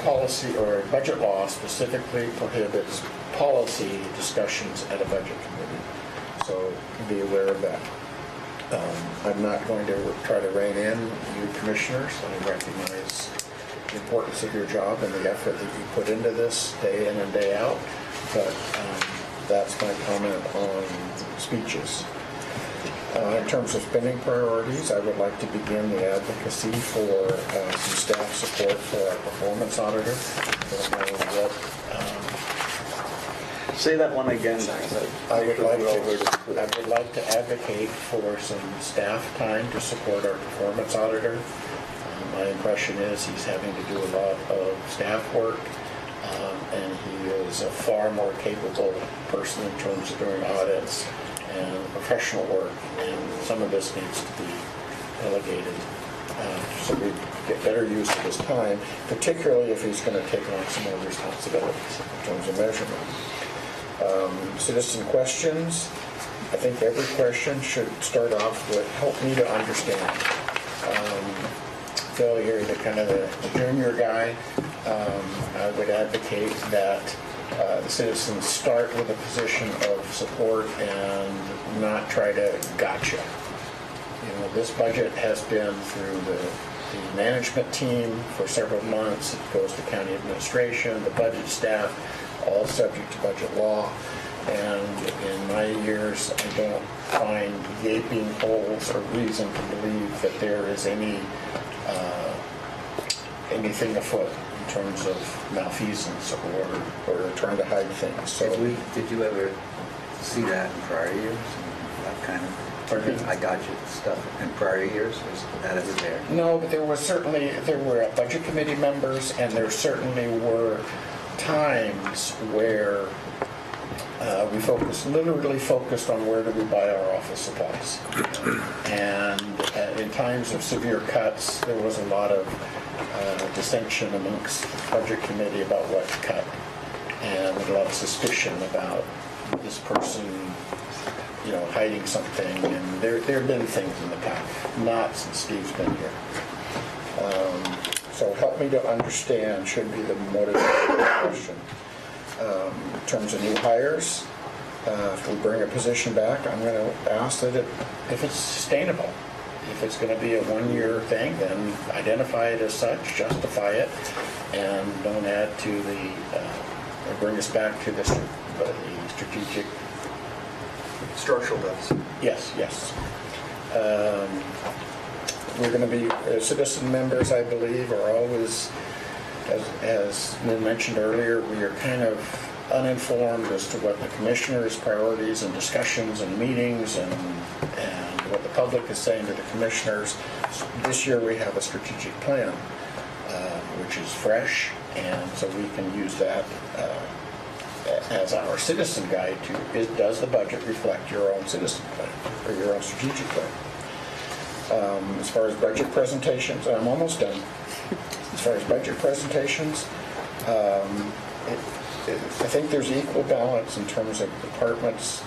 policy or budget law specifically prohibits policy discussions at a budget committee. So be aware of that. I'm not going to try to rein in you commissioners. I recognize the importance of your job and the effort that you put into this day in and day out, but that's my comment on speeches. In terms of spending priorities, I would like to begin the advocacy for some staff support for our performance auditor. I don't know Say that one again. I would like to advocate for some staff time to support our performance auditor. My impression is he's having to do a lot of staff work, and he is a far more capable person in terms of doing audits and professional work, and some of this needs to be delegated. So we get better use of his time, particularly if he's going to take on some more responsibilities in terms of measurement. Citizen questions. I think every question should start off with, help me to understand. Phil, you're the kind of the junior guy. I would advocate that the citizens start with a position of support and not try to gotcha. You know, this budget has been through the management team for several months. It goes to county administration, the budget staff, all subject to budget law. And in my years, I don't find gaping holes or reason to believe that there is anything afoot in terms of malfeasance or trying to hide things. So Did you ever see that in prior years? That kind of, I got you stuff in prior years, was that ever there? no, but there were budget committee members, and there certainly were times where we literally focused on where do we buy our office supplies. And in times of severe cuts, there was a lot of dissension amongst the budget committee about what to cut, and a lot of suspicion about this person, you know, hiding something. And there have been things in the past, not since Steve's been here. So help me to understand should be the motivating question. In terms of new hires, if we bring a position back, I'm going to ask that if it's sustainable. If it's going to be a one-year thing, then identify it as such, justify it, and don't add to or bring us back to the strategic. Structural deficit. Yes. We're going to be, citizen members, I believe, are always, as Lynn mentioned earlier, we are kind of uninformed as to what the commissioners' priorities and discussions and meetings and what the public is saying to the commissioners. This year we have a strategic plan, which is fresh, and so we can use that as our citizen guide to, does the budget reflect your own citizen plan or your own strategic plan? As far as budget presentations, I'm almost done. As far as budget presentations, I think there's equal balance in terms of departments,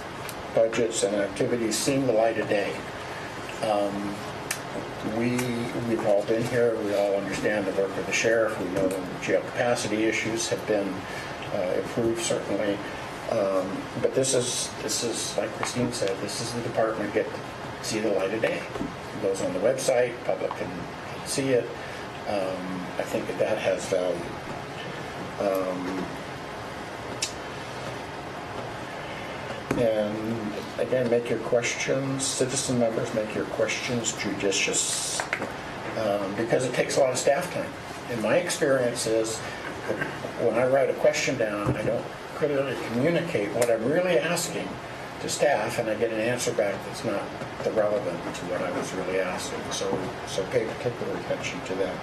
budgets, and activities seeing the light of day. We've all been here. We all understand the work of the sheriff. We know the jail capacity issues have been improved, certainly. But this is, like Christine said, this is the department get to see the light of day. It goes on the website, public can see it. I think that has value. And again, make your questions, citizen members, make your questions judicious, because it takes a lot of staff time. And my experience is when I write a question down, I don't clearly communicate what I'm really asking to staff, and I get an answer back that's not relevant to what I was really asking. So pay particular attention to that.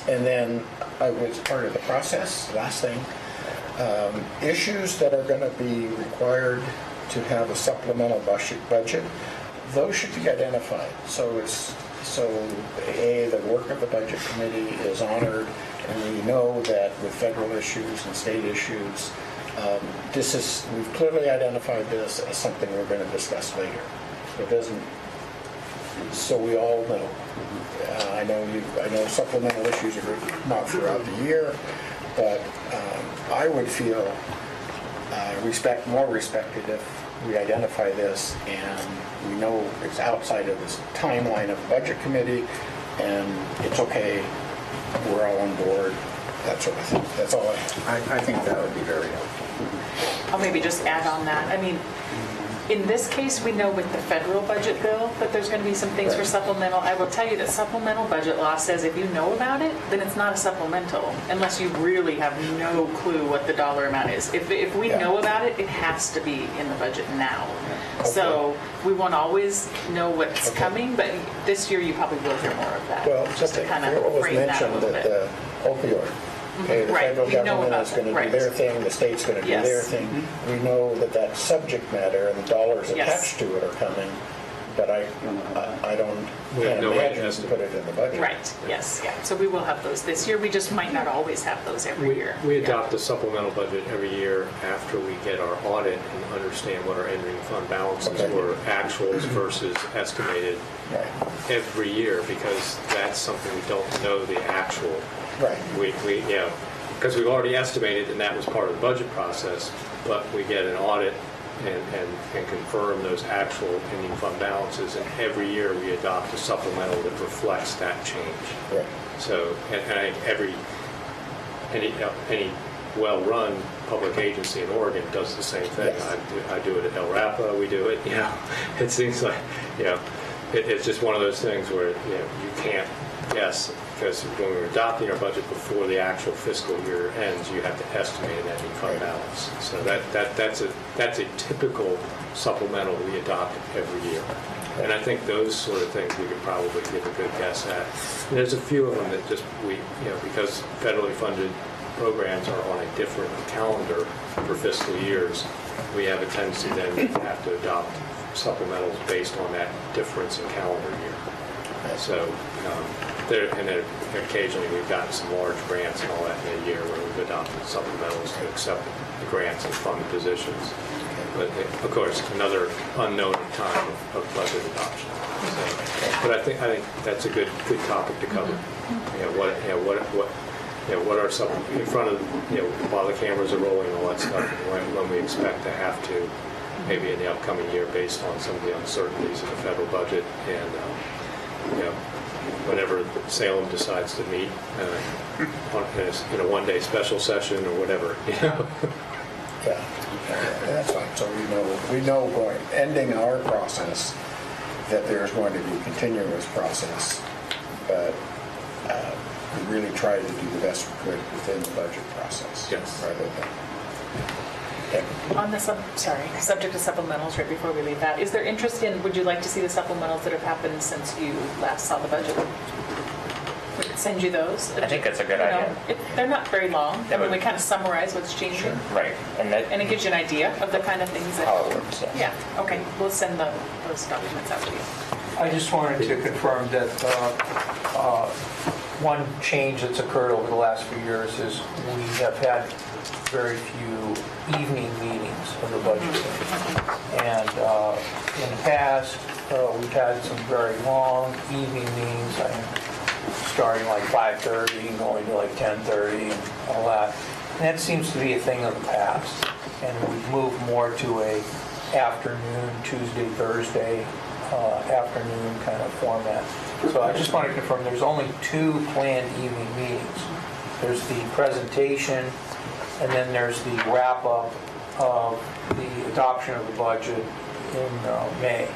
And then I was part of the process, last thing, issues that are going to be required to have a supplemental budget, those should be identified. So the work of the budget committee is honored, and we know that with federal issues and state issues, we've clearly identified this as something we're going to discuss later. So we all know. I know supplemental issues are not throughout the year, but I would feel more respected if we identify this and we know it's outside of this timeline of the budget committee, and it's okay, we're all on board, that sort of thing. That's all I have. I think that would be very helpful. I'll maybe just add on that. I mean, In this case, we know with the federal budget bill that there's going to be some things for supplemental. I will tell you that supplemental budget law says if you know about it, then it's not a supplemental unless you really have no clue what the dollar amount is. If we know about it, it has to be in the budget now. So we won't always know what's coming, but this year you probably will hear more of that. Well, just to kind of it was frame that a mentioned little that bit. the opioid, okay, the Right, federal we know government about is going to that, do right. their thing, the state's going to do Yes. their thing. We know that that subject matter and the dollars Yes. attached to it are coming, but I don't, We have can't no way to imagine to estimate. put it in the budget. Right, yes, yeah. So we will have those this year. We just might not always have those every year. We Yeah. adopt a supplemental budget every year after we get our audit and understand what our ending fund balances Okay. were, actuals versus estimated Right, every year, because that's something we don't know the actual. right. Because we've already estimated, and that was part of the budget process, but we get an audit and confirm those actual ending fund balances, and every year we adopt a supplemental that reflects that change. Right. So, and I think any well-run public agency in Oregon does the same thing. Yes. I do it at El Rapa, we do it, it seems like, it's just one of those things where, you can't guess, because when we're adopting our budget before the actual fiscal year ends, you have to estimate an ending fund balance. So that's a typical supplemental we adopt every year. And I think those sort of things we could probably give a good guess at. And there's a few of them that just because federally funded programs are on a different calendar for fiscal years, we have a tendency then to have to adopt supplementals based on that difference in calendar year. So, and then occasionally we've gotten some large grants and all that in a year where we've adopted supplementals to accept the grants and fund positions. But of course, another unknown time of budget adoption. So, but I think that's a good topic to cover. What are some in front of while the cameras are rolling and all that stuff, and when we expect to have to maybe in the upcoming year based on some of the uncertainties in the federal budget and whenever Salem decides to meet in a one-day special session or whatever. Yeah, that's fine. So we know ending our process, that there's going to be a continuous process, but we really tried to do the best we could within the budget process. Yes. Rather than. On the subject of supplementals, right before we leave that, is there interest in, would you like to see the supplementals that have happened since you last saw the budget? We could send you those. I think that's a good idea. They're not very long. I mean, we kind of summarize what's changing. Right. And it gives you an idea of the kind of things that. how it works. Yeah, okay. We'll send those documents out to you. I just wanted to confirm that one change that's occurred over the last few years is we have had very few evening meetings of the budget committee. And in the past, we've had some very long evening meetings, starting like 5:30 and going to like 10:30 and all that. And that seems to be a thing of the past. And we've moved more to a afternoon, Tuesday, Thursday afternoon kind of format. So I just want to confirm there's only 2 planned evening meetings. There's the presentation, and then there's the wrap-up of the adoption of the budget in May.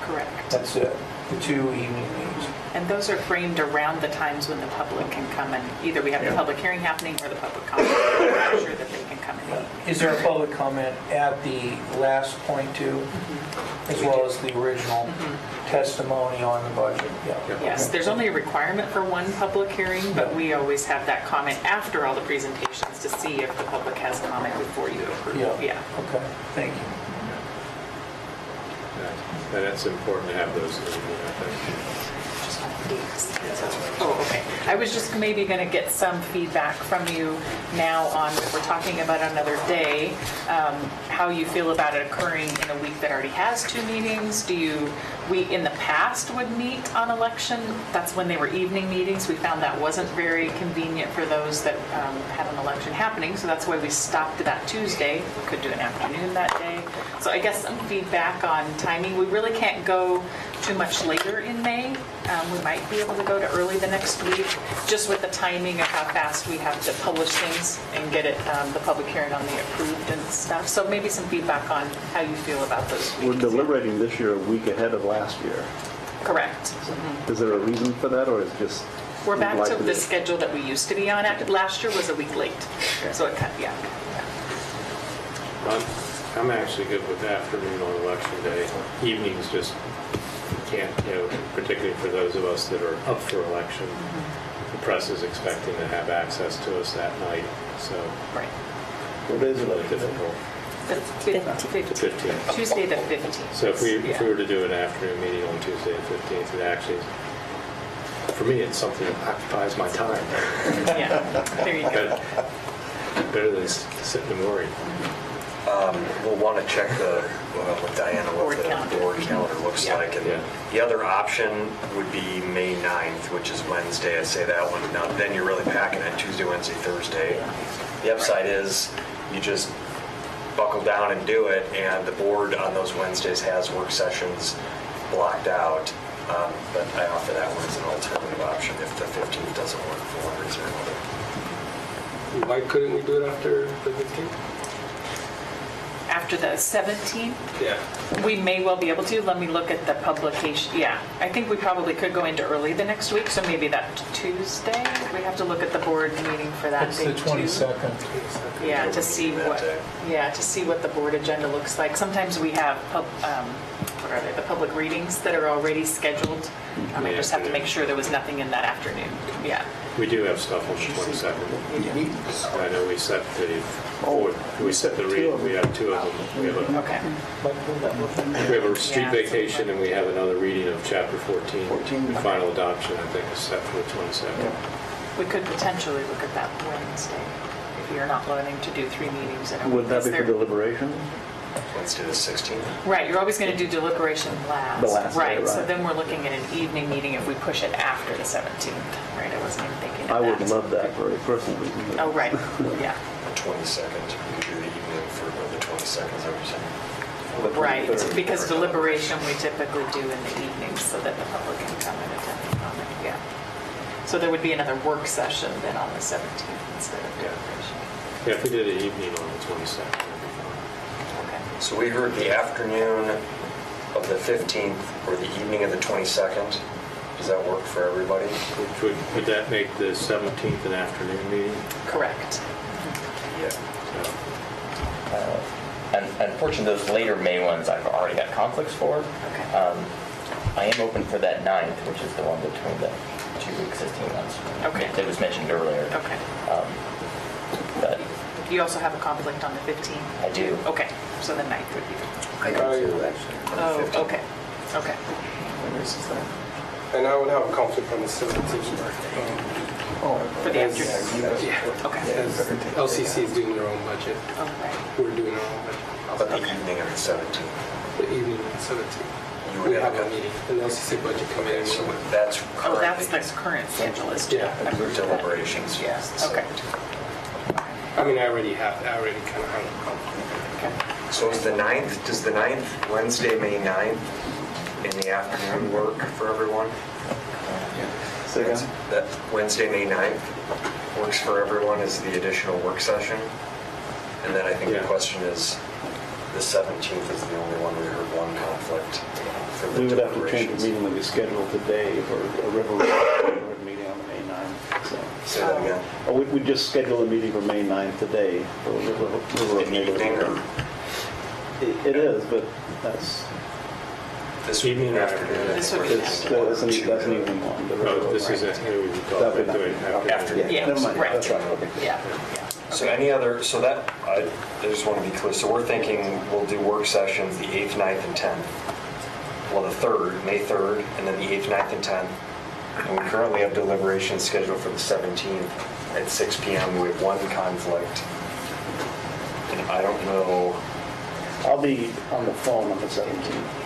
Correct. That's it, the 2 evening meetings. And those are framed around the times when the public can come and either we have the public hearing happening or the public comment. Make sure that they can come and meet. Is there a public comment at the last point too, as well as the original testimony on the budget? Yeah. Yes, there's only a requirement for one public hearing, but we always have that comment after all the presentations to see if the public has comment before you approve. Yeah. Okay, thank you. And it's important to have those, I think. Oh, okay. I was just maybe going to get some feedback from you now on, if we're talking about another day, how you feel about it occurring in a week that already has 2 meetings. We in the past would meet on election. That's when they were evening meetings. We found that wasn't very convenient for those that had an election happening. So that's why we stopped that Tuesday. We could do an afternoon that day. So I guess some feedback on timing. We really can't go too much later in May, we might be able to go to early the next week, just with the timing of how fast we have to publish things and get it, the public hearing on the approved and stuff. So maybe some feedback on how you feel about those We're weeks. deliberating this year a week ahead of last year. Correct. Is there a reason for that, or is it just? We're back like to it the is? schedule that we used to be on. Last year was a week late, so it cut, yeah. I'm actually good with afternoon on election day. Evenings just can't, particularly for those of us that are up for election. The press is expecting to have access to us that night, so Right. What is it's it? really difficult. The The 15th. 15th. Tuesday, the 15th. So if we Yeah. were to do an afternoon meeting on Tuesday the 15th, it actually, for me, it's something that occupies my time. Yeah, there you go. But better than sitting and worry. We'll want to check with Diana Board what the calendar. board calendar looks Yeah. like. And Yeah. the other option would be May 9th, which is Wednesday. I say that one. Now, then you're really packing it Tuesday, Wednesday, Thursday. The upside is you just buckle down and do it, and the board on those Wednesdays has work sessions blocked out. But I offer that one as an alternative option if the 15th doesn't work for one reason or another. Why couldn't we do it after the 15th? After the 17th, Yeah. we may well be able to. Let me look at the publication. Yeah, I think we probably could go into early the next week, so maybe that Tuesday. We have to look at the board meeting for that It's day the too. 22nd. Yeah, to see what the board agenda looks like. Sometimes we have the public readings that are already scheduled. I just have to make sure there was nothing in that afternoon. Yeah. We do have stuff on the 22nd. I know we set the, we set the reading, we have two of them. Okay. We have a street Yeah. vacation and we have another reading of chapter 14. The final adoption, I think, is set for the 22nd. We could potentially look at that Wednesday if you're not planning to do 3 meetings in a week. Would that Is be for there- deliberation? Wednesday the 16th. Right, you're always going to do deliberation last. The last day, Right, so right. then we're looking at an evening meeting if we push it after the 17th, right? I wasn't even thinking of I that. would love that for a personal reason. but- Oh, right, yeah, The 22nd, you could do the evening for the 22nd, is that what you're saying? right. Because deliberation we typically do in the evenings so that the public can come and attend the comment, yeah. So there would be another work session then on the 17th instead of deliberation. Yeah, if we did an evening on the 22nd, that'd be fine. Okay. So we heard the afternoon of the 15th or the evening of the 22nd. Does that work for everybody? Would that make the 17th an afternoon meeting? Correct. Yeah. And unfortunately, those later May ones, I've already got conflicts for. Okay. I am open for that 9th, which is the one between the 2 existing ones. Okay. That was mentioned earlier. Okay. But You also have a conflict on the 15th? I do. Okay, so the 9th would be. I got two, actually. Oh, okay, okay. And I would have a conflict on the 17th. For the As- afternoon? Yeah. Okay. As LCC is doing their own budget. Okay. We're doing our own budget. How about the evening of the 17th? The evening of the 17th. You We would have have a meeting, an LCC budget committee. So that's Oh, that's currently the current schedule is Yeah. deliberations. Yes, the okay. 17th. I mean, I already kind of have a conflict. So is the 9th, does the 9th, Wednesday, May 9th, in the afternoon work for everyone? Say again? That Wednesday, May 9th works for everyone as the additional work session? And then I think the Yeah. question is, the 17th is the only one we heard one conflict for the We would have to change deliberations. the meeting that we scheduled today for a river road meeting on May 9th. So, Say that again. we just scheduled a meeting for May 9th today for river road In the evening or It is, but that's, this evening Evening or afternoon? This would be that's an evening one. the river Oh, road, this is right. it, we would talk That'd be about doing nothing. afternoon. Yeah, Never mind, right. that's right, okay. Yeah, So any other, so that, I just want to be clear, so we're thinking we'll do work sessions the 8th, 9th, and 10th. Well, the 3rd, May 3rd, and then the 8th, 9th, and 10th. And we currently have deliberations scheduled for the 17th at 6 PM. We have one conflict. And I don't know, I'll be on the phone on the 17th.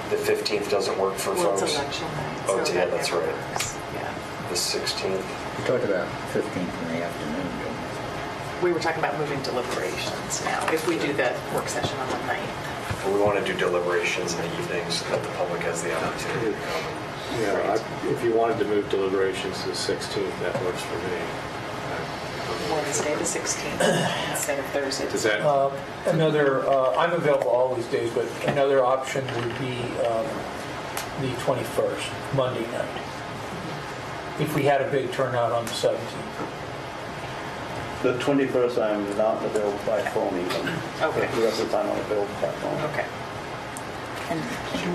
the 15th doesn't work for well, it's folks. election night. Oh, so yeah, that that's never right. works. Yeah. The 16th. We talked about 15th in the afternoon, didn't We were talking about moving deliberations now, if we do the work session on the 9th. But we want to do deliberations in the evenings so that the public has the opportunity to come. Yeah, if you wanted to move deliberations to the 16th, that works for me. Wednesday, the 16th, instead of Thursday. Does that, I'm available all these days, but another option would be the 21st, Monday night, if we had a big turnout on the 17th. The 21st, I'm not available by phone even. Okay. The rest of the time, I'm available by phone. Okay. And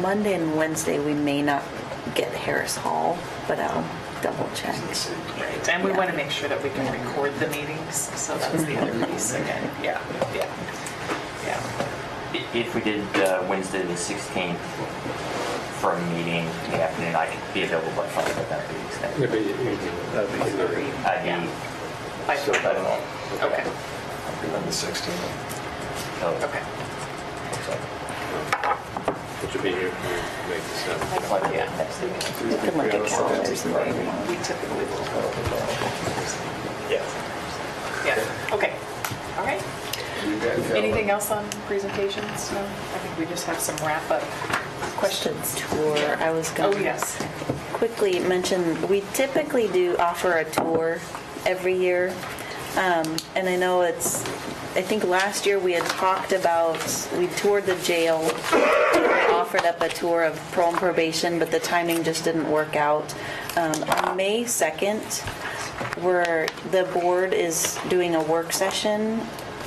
Monday and Wednesday, we may not get Harris Hall, but I'll double check. Right, and we want to make sure that we can record the meetings, so that's the other piece again. Yeah. If we did Wednesday the 16th for a meeting in the afternoon, I could be available by 5, but that'd be extended. that'd be easy. I'd be By so phone. I don't know. Okay, On the 16th. So, okay. Which would be here, make the 7th. like, yeah, next week. We can look at calendars and everything. We typically will. Yeah. Yeah, okay, all right. Anything else on presentations? No? I think we just have some wrap-up questions. Tour, I was Oh, going to yes. quickly mention, we typically do offer a tour every year. And I know I think last year we had talked about, we toured the jail, we offered up a tour of parole and probation, but the timing just didn't work out. On May 2nd, the board is doing a work session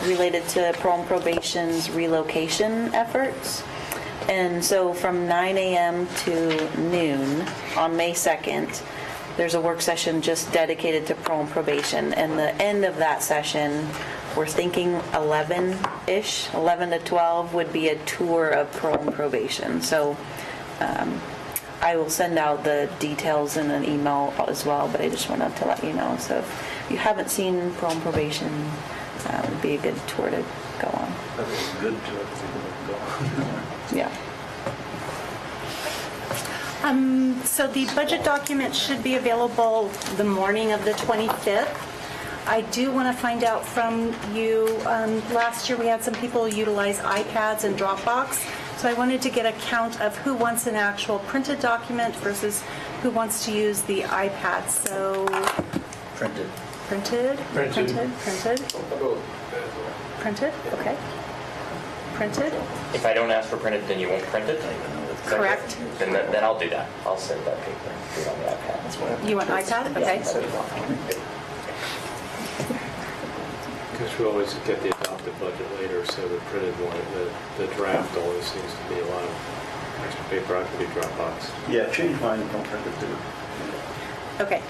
related to parole and probation's relocation efforts. And so from 9 a.m. to noon on May 2nd, there's a work session just dedicated to parole and probation. And the end of that session, we're thinking 11-ish, 11 to 12 would be a tour of parole and probation. So I will send out the details in an email as well, but I just wanted to let you know. So if you haven't seen parole and probation, it would be a good tour to go on. That's good to go. Yeah. So the budget document should be available the morning of the 25th. I do want to find out from you, last year we had some people utilize iPads and Dropbox, so I wanted to get a count of who wants an actual printed document versus who wants to use the iPad. So Printed. printed, okay. Printed, If I don't ask for printed, then you won't print it? correct. Then I'll do that. I'll save that paper and do it on the iPad as well. You want iPad? Okay. Because we always get the adopted budget later, so the printed one, the draft always seems to be a lot of extra paper. I could do Dropbox. Yeah, change mine from printed to. Okay.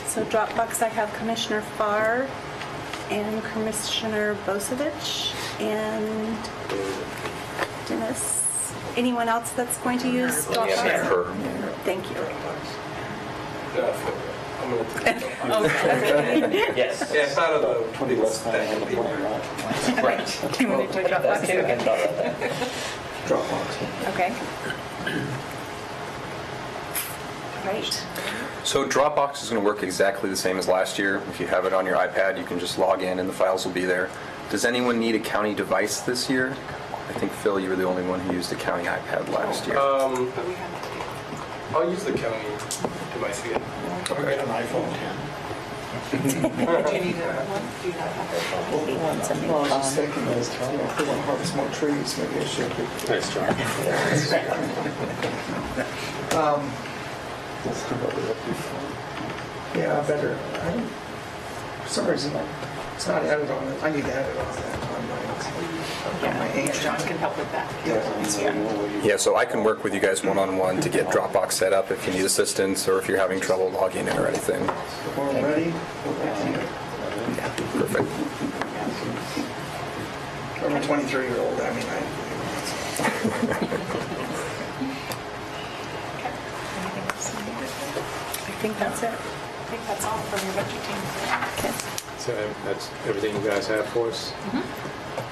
So Dropbox, I have Commissioner Farr and Commissioner Bosevich and Dennis. Anyone else that's going to use Dropbox? Thank you. I'm going to take it. Yes. Yeah, it's out of the 20 less time on the phone, Right. You want to do Dropbox too? I thought of that. Dropbox. Okay. Right. So Dropbox is going to work exactly the same as last year. If you have it on your iPad, you can just log in and the files will be there. Does anyone need a county device this year? I think, Phil, you were the only one who used a county iPad last year. I'll use the county device again. I'll get an iPhone 10. Do you need one? Do you not have He wants a new Well, I was just phone. thinking, if we want to harvest more trees, maybe I should. Nice job. Yeah, I better. For some reason, it's not added on it. I need to add it on that on my Yeah, John can help with that. Yeah. Yeah, so I can work with you guys one-on-one to get Dropbox set up if you need assistance or if you're having trouble logging in or anything. We're ready. Perfect. I'm a 23-year-old. I mean, I think that's it. I think that's all from your budget team. Okay. So that's everything you guys have for us?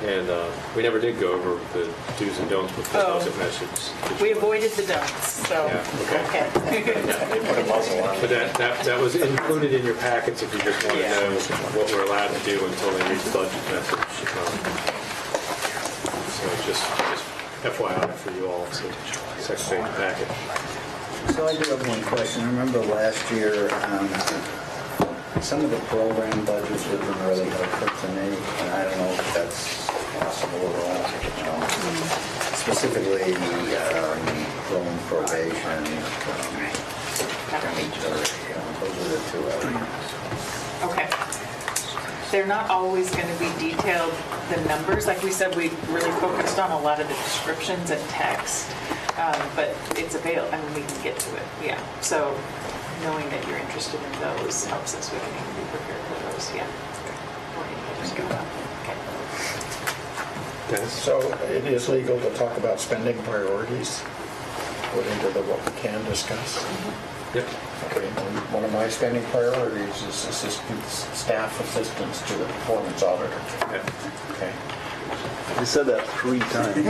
And we never did go over the do's and don'ts with the Oh. budget message. We avoided the don'ts, so, Yeah, okay. But that was included in your packets if you just want to Yeah. know what we're allowed to do until they reach budget message. So just FYI for you all, so Secretary in the packet. So I do have one question. I remember last year, some of the program budgets would have been really helpful to me, and I don't know if that's possible at all. Specifically, loan probation, those are the two areas. Okay. They're not always going to be detailed, the numbers. Like we said, we really focused on a lot of the descriptions and text, but it's available. I mean, we can get to it, yeah. So knowing that you're interested in those helps us. We can even be prepared for those, yeah. Okay. Dennis? So it is legal to talk about spending priorities, according to what we can discuss. Yep. Okay, one of my spending priorities is staff assistance to the performance auditor. Okay. You said that 3 times. You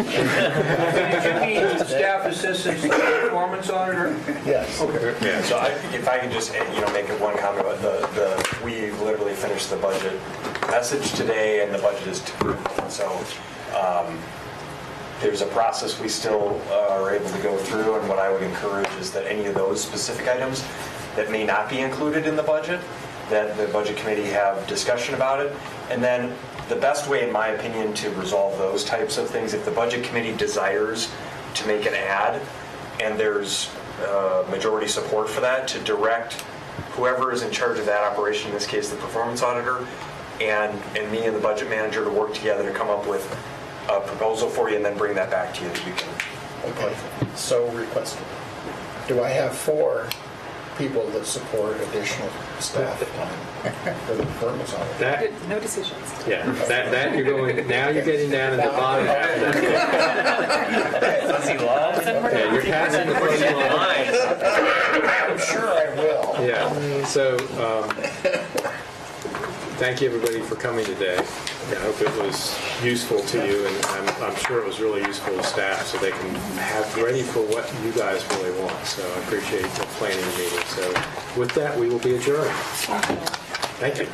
mean staff assistance to the performance auditor? Yes. Okay. Yeah. So if I could just, make one comment about we literally finished the budget message today, and the budget is due. So there's a process we still are able to go through, and what I would encourage is that any of those specific items that may not be included in the budget, that the budget committee have discussion about it. And then the best way, in my opinion, to resolve those types of things, if the budget committee desires to make an ad and there's majority support for that, to direct whoever is in charge of that operation, in this case the performance auditor, and me and the budget manager to work together to come up with a proposal for you and then bring that back to you that we can. Okay, so requested. Do I have 4 people that support additional staff time for the performance auditor? That, No decisions. yeah, that you're going, now you're getting down in the bottom half of that. Fuzzy lines. Yeah, you're passing the fuzzy line. I'm sure I will. Yeah, so, thank you everybody for coming today. I hope it was useful to you, and I'm sure it was really useful to staff so they can have ready for what you guys really want. So I appreciate the planning meeting. So with that, we will be adjourned. Thank you.